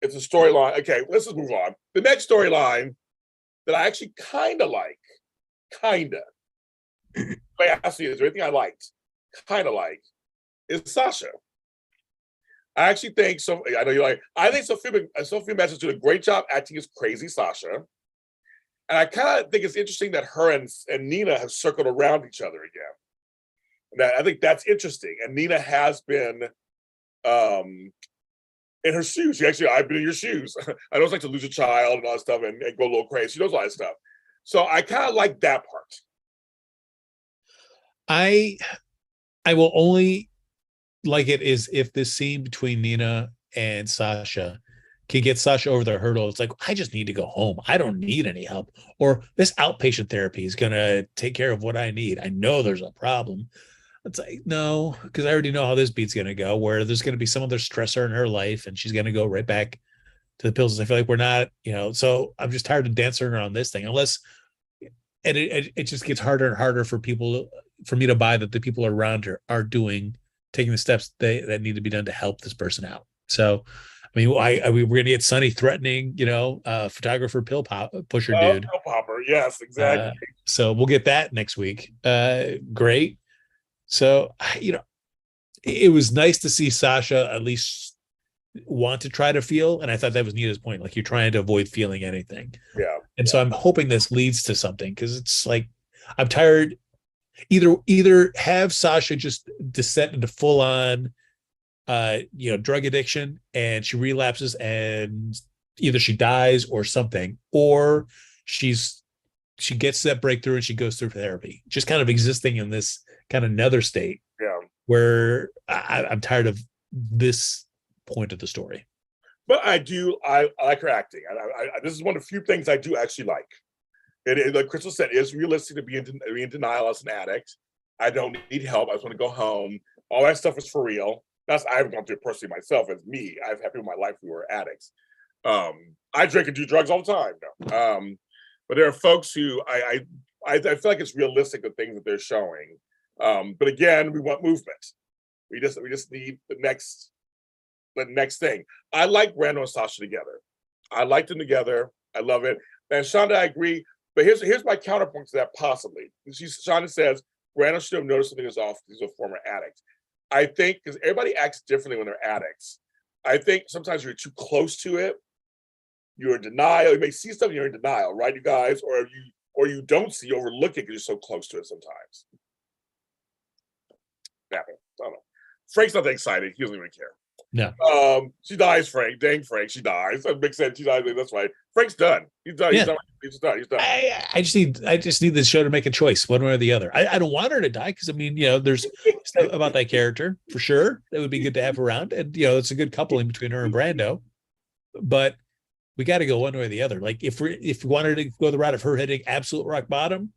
it's a storyline. Okay, let's just move on. The next storyline that I actually kind of like, I ask you, is there anything I liked? Kind of like is Sasha. I actually think so. I know you're like. I think Sophia Mason's doing a great job acting as crazy Sasha, and I kind of think it's interesting that her and Nina have circled around each other again. That I think that's interesting, and Nina has been in her shoes. I've been in your shoes. I know it's like to lose a child and all that stuff and go a little crazy. She knows all that stuff. So I kind of like that part. I will only like it is if this scene between Nina and Sasha can get Sasha over the hurdle. It's like, I just need to go home. I don't need any help. Or this outpatient therapy is going to take care of what I need. I know there's a problem. It's like, no, because I already know how this beat's going to go, where there's going to be some other stressor in her life and she's going to go right back to the pills. I feel like we're not, so I'm just tired of dancing around this thing unless, and it just gets harder and harder for me to buy that the people around her are taking the steps that need to be done to help this person out. So, I mean, we're going to get Sonny threatening, photographer pusher dude. Pill popper, yes, exactly. So we'll get that next week. Great. So, it was nice to see Sasha at least want to try to feel. And I thought that was Nina's point. Like, you're trying to avoid feeling anything. Yeah. And so I'm hoping this leads to something, because it's like, I'm tired. Either have Sasha just descend into full on, drug addiction, and she relapses and either she dies or something, or she gets that breakthrough and she goes through therapy, just kind of existing in this kind of nether state. Yeah. Where I'm tired of this point of the story. But I like her acting. This is one of the few things I do actually like. It, like Crystal said, it is realistic to be in denial as an addict. I don't need help. I just want to go home. All that stuff is for real. I haven't gone through it personally myself as me. I've had people in my life who are addicts. I drink and do drugs all the time. No. But there are folks who I feel like it's realistic, the things that they're showing. But again, we want movement. We just need the next thing. I like Randall and Sasha together. I like them together. I love it. And Shonda, I agree. But here's my counterpoint to that, possibly. Shonda says, Randall should have noticed something was off. He's a former addict. I think, because everybody acts differently when they're addicts. I think sometimes you're too close to it. You're in denial. You may see something, you're in denial, right, you guys? Or you don't see, you overlook it because you're so close to it sometimes. I don't know. Frank's not that excited. He doesn't even care. No. She dies, Frank. Dang, Frank, she dies. That makes sense. She dies. That's right. Frank's done. He's done. Yeah. He's done. He's done. He's done. I just need the show to make a choice, one way or the other. I don't want her to die because I mean, there's stuff about that character for sure that would be good to have around, and it's a good coupling between her and Brando. But we got to go one way or the other. Like if we wanted to go the route of her hitting absolute rock bottom,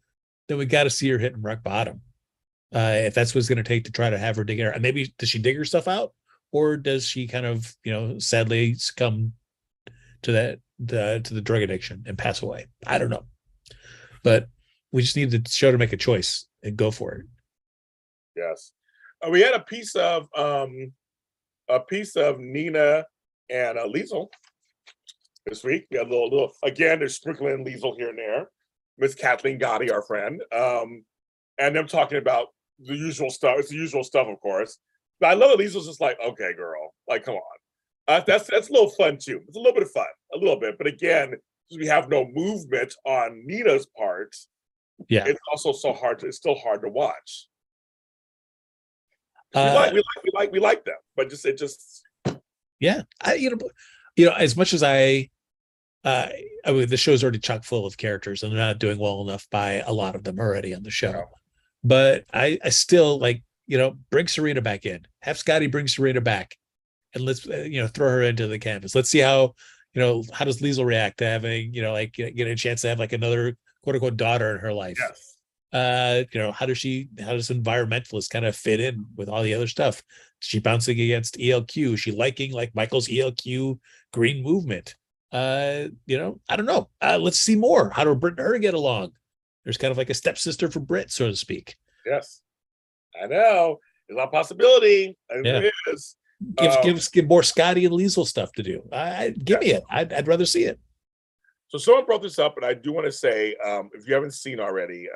then we got to see her hitting rock bottom. If that's what it's going to take to try to have her dig her, and maybe does she dig herself out, or does she kind of sadly succumb to the drug addiction and pass away? I don't know, but we just need the show to make a choice and go for it. Yes, we had a piece of Nina and Liesel this week. We had a little again. They're sprinkling Liesel here and there. Miss Kathleen Gotti, our friend, and them talking about the usual stuff. It's the usual stuff, of course. But I love that Liesel's just like, okay, girl, like, come on. That's a little fun too. It's a little bit of fun, a little bit. But again, we have no movement on Nina's part. Yeah, it's also it's still hard to watch. We like them, but yeah. As much as I mean, the show's already chock full of characters, and they're not doing well enough by a lot of them already on the show. Yeah. But I still like, bring Serena back in. Have Scotty bring Serena back, and let's throw her into the canvas. Let's see how how does Liesel react to having get a chance to have like another quote unquote daughter in her life. Yes. How does environmentalist kind of fit in with all the other stuff? Is she bouncing against ELQ? Is she liking like Michael's ELQ green movement? I don't know. Let's see more. How do Britt and her get along? There's kind of like a stepsister for Britt, so to speak. Yes, I know. There's a possibility. Yeah. It is. Give more Scotty and Liesel stuff to do. Give me it. I'd rather see it. So someone brought this up, and I do want to say, if you haven't seen already,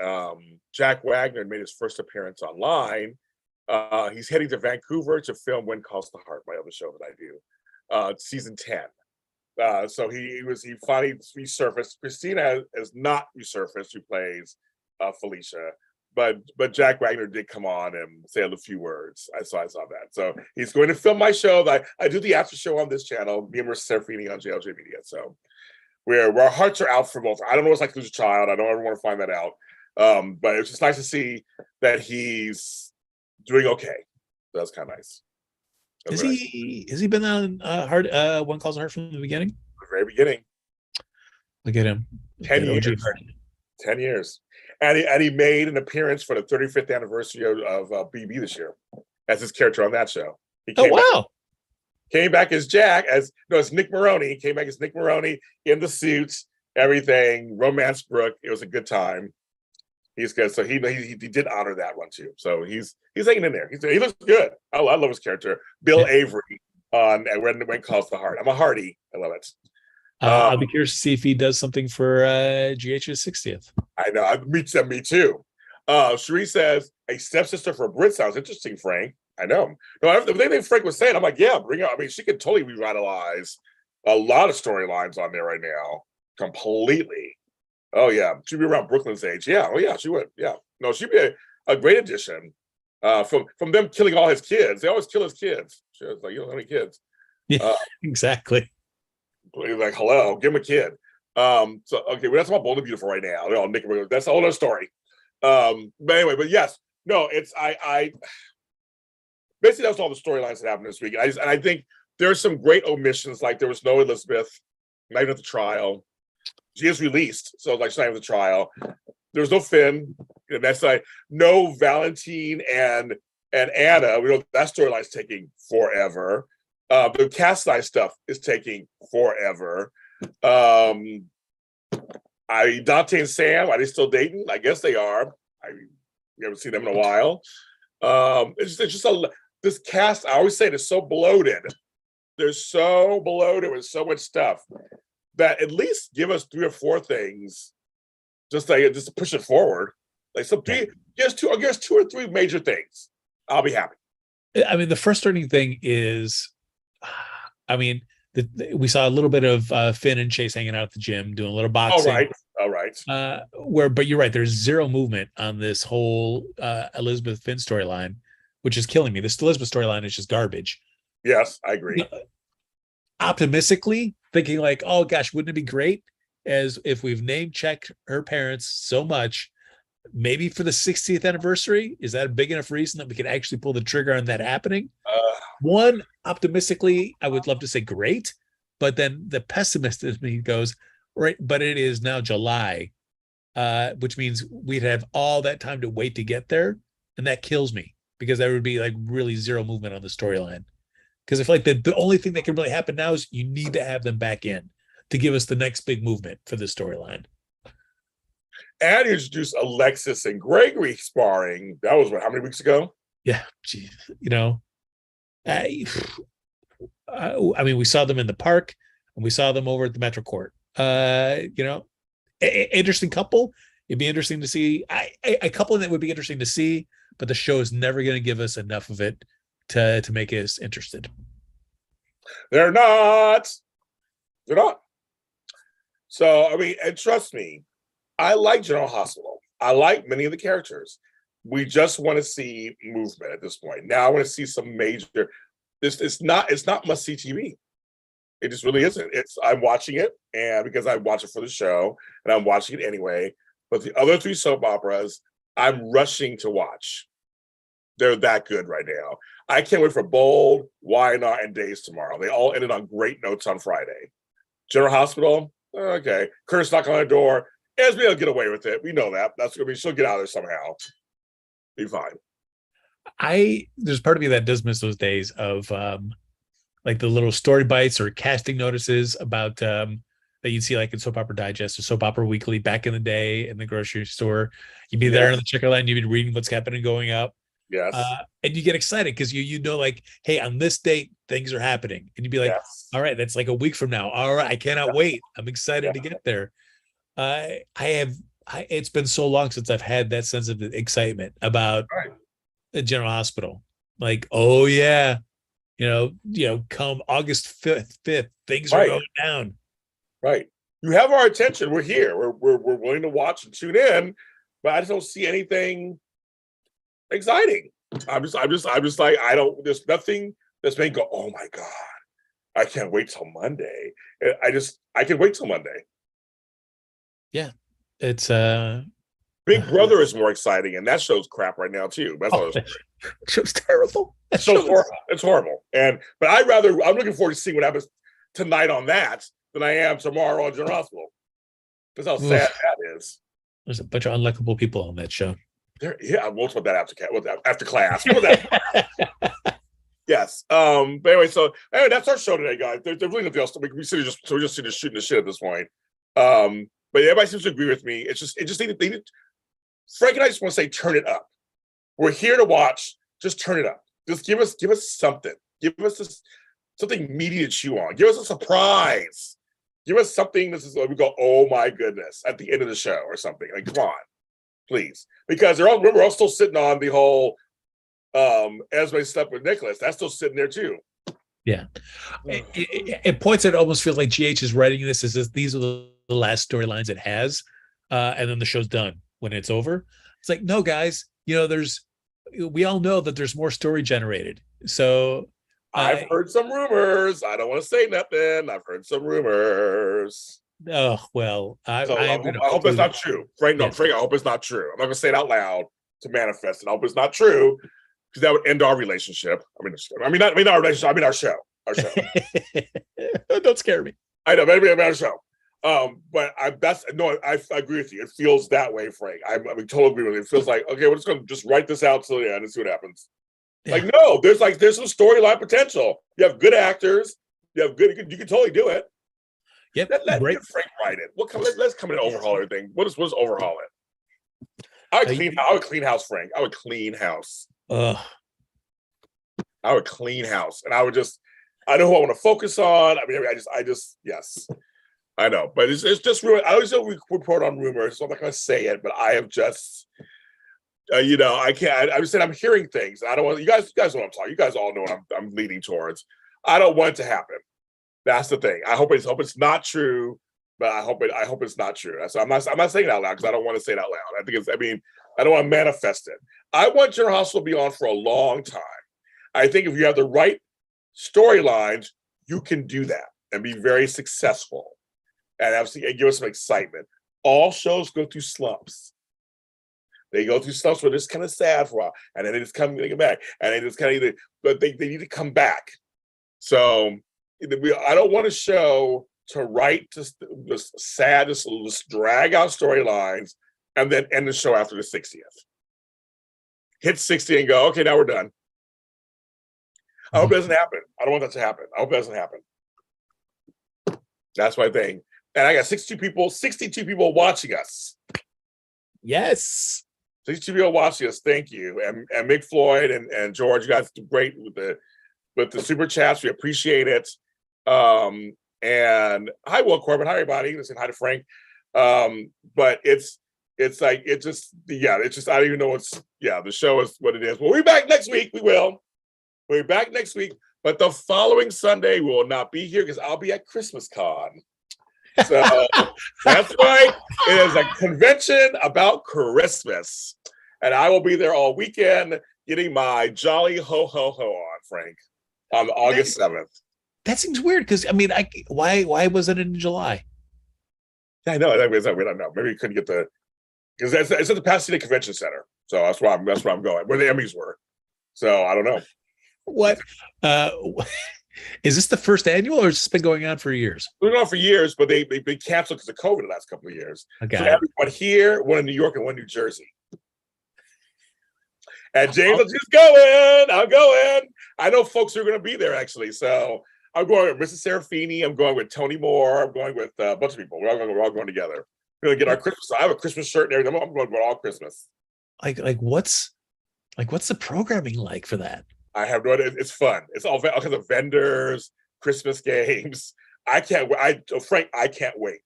Jack Wagner made his first appearance online. He's heading to Vancouver to film When Calls the Heart, my other show that I do, season 10. So he finally resurfaced. Christina has not resurfaced, who plays Felicia, but Jack Wagner did come on and say a few words. I saw that. So he's going to film my show. I do the after show on this channel, me and Marissa Serafini on JLJ Media. So where our hearts are out for both. I don't know what it's like to lose a child. I don't ever want to find that out. But it's just nice to see that he's doing okay. That's kind of nice. Has he been on One Calls the Heart from the beginning? The very beginning. Look at him. 10 years. 10 years. And he made an appearance for the 35th anniversary of BB this year as his character on that show. Came back as as Nick Maroney. He came back as Nick Maroney in the suits, everything, romance Brooke. It was a good time. He's good. So he did honor that one too. So he's hanging in there. He looks good. I love his character. Bill Avery on When Calls the Heart. I'm a Hardy. I love it. I'll be curious to see if he does something for GH's 60th. I know. Me too. Cherie says a stepsister for Brit sounds interesting, Frank. I know. No, the thing Frank was saying, I'm like, yeah, bring her. I mean, she could totally revitalize a lot of storylines on there right now, completely. Oh yeah, she'd be around Brooklyn's age. Yeah, oh yeah, she would. Yeah, no, she'd be a great addition. From them killing all his kids, they always kill his kids. She was like, you don't have any kids. Yeah, exactly. He's like, hello, give him a kid. So okay, well, that's about Bold and Beautiful right now. They're all Nick. That's a whole other story. But anyway, but yes, no, it's I. Basically, that's all the storylines that happened this week. And I think there's some great omissions, like there was no Elizabeth, not even at the trial. She is released, so like she's not even at the trial. There's no Finn, and that's like no Valentine and Anna. We know that storyline's taking forever. The Cassidy stuff is taking forever. Dante and Sam, are they still dating? I guess they are. We haven't seen them in a while. It's just this cast, I always say, it's so bloated. They're so bloated with so much stuff that at least give us 3 or 4 things just to push it forward. Like give us 2 or 3 major things. I'll be happy. I mean, the frustrating thing is, we saw a little bit of Finn and Chase hanging out at the gym, doing a little boxing. All right. But you're right. There's zero movement on this whole Elizabeth Finn storyline, which is killing me. This Elizabeth storyline is just garbage. Yes, I agree. Optimistically thinking like, oh gosh, wouldn't it be great as if we've name checked her parents so much, maybe for the 60th anniversary, is that a big enough reason that we can actually pull the trigger on that happening? One, optimistically, I would love to say great, but then the pessimist in me goes, right, but it is now July, which means we'd have all that time to wait to get there. And that kills me because there would be like really zero movement on the storyline. Because I feel like the only thing that can really happen now is you need to have them back in to give us the next big movement for the storyline. And you introduced Alexis and Gregory sparring. That was how many weeks ago? Yeah, geez, you know, I mean, we saw them in the park and we saw them over at the Metro Court. You know, interesting couple. It'd be interesting to see a couple that would be interesting to see, but the show is never going to give us enough of it to make us interested. They're not. They're not. So, I mean, and trust me, I like General Hospital. I like many of the characters. We just want to see movement at this point. Now I want to see some major. It's not must see TV. It just really isn't. I'm watching it, and because I watch it for the show, and I'm watching it anyway. But the other three soap operas, I'm rushing to watch. They're that good right now. I can't wait for Bold, Why Not, and Days Tomorrow. They all ended on great notes on Friday. General Hospital, okay. Curtis knocking on the door. Esme will get away with it. We know that. That's gonna be. She'll get out of there somehow. Be fine. There's part of me that does miss those days of like the little story bites or casting notices about that you'd see like in Soap Opera Digest or Soap Opera Weekly back in the day in the grocery store. You'd be there in the checkout line. You'd be reading what's happening going up. Yes. And you get excited because you know, like, hey, on this date, things are happening. And you'd be like, all right, that's like a week from now. All right, I cannot wait. I'm excited to get there. It's been so long since I've had that sense of excitement about the General Hospital. Like, oh yeah, you know, come August 5th, things are going down. Right. You have our attention. We're here. We're willing to watch and tune in, but I just don't see anything exciting. I'm just like, there's nothing that's made go, oh my God, I can't wait till Monday. I can wait till Monday. Yeah. It's Big Brother is more exciting, and that show's crap right now too. That's all. Show's terrible. It's horrible. It's horrible. But I'm looking forward to seeing what happens tonight on that than I am tomorrow on General Hospital. That's how sad that is. There's a bunch of unlikable people on that show. We'll talk about that after class. Yes. But anyway, that's our show today, guys. There's really nothing else. We're just shooting the shit at this point. But everybody seems to agree with me. It just needed. Frank and I just want to say, turn it up. We're here to watch. Just turn it up. Just give us something. Give us something meaty to chew on. Give us a surprise. Give us something we go, oh my goodness, at the end of the show or something. Like, come on, please. Because we're all still sitting on the whole Esme slept with Nicholas. That's still sitting there too. Yeah. It points it almost feels like GH is writing this as these are the last storylines it has. And then the show's done when it's over. It's like, no, guys, we all know that there's more story generated. So I've heard some rumors. I don't want to say nothing. I've heard some rumors. Oh, well, I hope it's not true. Frank, I hope it's not true. I'm not going to say it out loud to manifest it. I hope it's not true because that would end our relationship. I mean, not our relationship. I mean, our show. Our show. Don't scare me. I know, maybe our show. But I agree with you. It feels that way, Frank. I'm in total agreement with you. It feels like, okay, we're just going to just write this out till the end and see what happens. Yeah. Like, no, there's some storyline potential. You have good actors. You can totally do it. Yep. Let Frank write it. Let's come in and overhaul everything. What is overhaul it? I would clean house, Frank. I would clean house. I would clean house, and I know who I want to focus on. I mean, yes, I know, but it's just rumor. I always don't report on rumors, so I'm not going to say it. But I have just, I can't. I'm saying I'm hearing things. I don't want you guys know what I'm talking. You guys all know what I'm leaning towards. I don't want it to happen. That's the thing. I hope it's not true, but I hope it's not true. So I'm not saying it out loud because I don't want to say it out loud. I don't want to manifest it. I want General Hospital to be on for a long time. I think if you have the right storylines, you can do that and be very successful and obviously give us some excitement. All shows go through slumps. They go through slumps where they're just kind of sad for a while, and then they just come back, and they just kind of, but they need to come back. So I don't want a show to write just sad, just drag out storylines, and then end the show after the 60th. Hit 60 and go, okay, now we're done. I hope it doesn't happen. I don't want that to happen. I hope it doesn't happen. That's my thing. And I got 62 people watching us. Yes. 62 people watching us. Thank you. And Mick Floyd and George, you guys do great with the super chats. We appreciate it. And hi, Will Corbin. Hi, everybody. Listen, hi to Frank. But it's like, it's just, I don't even know the show is what it is. We'll be back next week. We will. We'll be back next week. But the following Sunday, we will not be here because I'll be at Christmas Con. So that's right. It is a convention about Christmas. And I will be there all weekend getting my jolly ho ho ho on, Frank, on August 7th. That seems weird because, I mean, why was it in July? Yeah, I know. I don't know. Maybe we couldn't get because it's at the Pasadena Convention Center. So that's where I'm going, where the Emmys were. So I don't know. What? Is this the first annual, or has this been going on for years? It's been going on for years, but they've been canceled because of COVID the last couple of years. Okay. So one here, one in New York, and one in New Jersey. And James, I'm just going. I'm going. I know folks are going to be there, actually. So I'm going with Mrs. Serafini. I'm going with Tony Moore. I'm going with a bunch of people. We're all going together. We're going to get our Christmas. I have a Christmas shirt and everything. I'm going to go all Christmas. Like what's the programming like for that? I have no idea. It's fun. It's all kinds of vendors, Christmas games. I can't wait. Frank, I can't wait.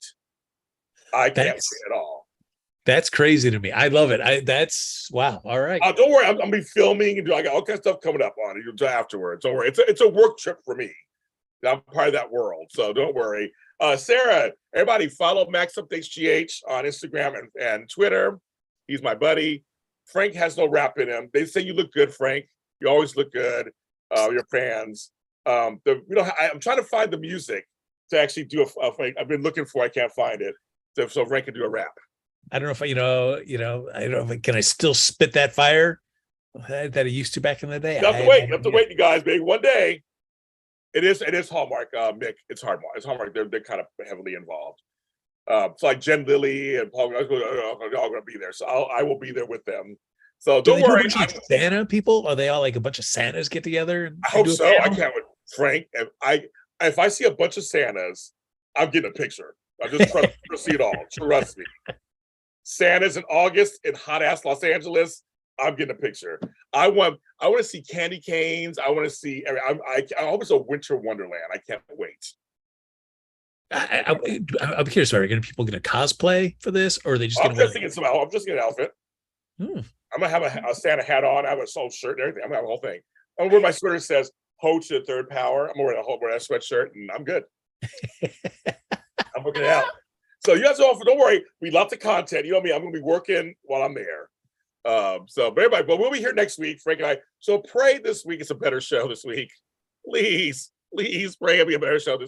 I can't wait at all. That's crazy to me. I love it. That's wow. All right. Don't worry. I'm gonna be filming and I got all kinds of stuff coming up on it afterwards. Don't worry. It's a work trip for me. I'm part of that world, so don't worry. Sarah, everybody follow Max Updates GH on Instagram and Twitter. He's my buddy. Frank has no rap in him. They say you look good, Frank. You always look good. Your fans. I'm trying to find the music to actually do a I've been looking for. I can't find it. So Frank can do a rap. I don't know if I don't know if can I still spit that fire that I used to back in the day. You have to wait. You have to wait, you guys. Maybe one day. It is Hallmark, Mick. It's Hallmark. It's Hallmark. They're kind of heavily involved. It's like Jen Lilly and Paul are all going to be there. So I will be there with them. So don't worry. Santa people? Are they all like a bunch of Santas get together? I hope so. I can't wait. Frank, if I see a bunch of Santas, I'm getting a picture. I just trust to see it all. Trust me. Santas in August in hot ass Los Angeles. I'm getting a picture. I want to see candy canes. I want to see. I hope it's a winter wonderland. I can't wait. I'm curious. Are people going to cosplay for this, or are they just going to? I'm just getting an outfit. I'm gonna have a Santa hat on. I have a soul shirt and everything. I'm gonna have a whole thing. I'm gonna wear my sweater that says "Ho to the Third Power." I'm gonna wear that sweatshirt, and I'm good. I'm working it out. So you guys don't worry. We love the content. You know me. I'm gonna be working while I'm there. But everybody, but we'll be here next week, Frank and I. So pray this week it's a better show this week. Please pray it'll be a better show this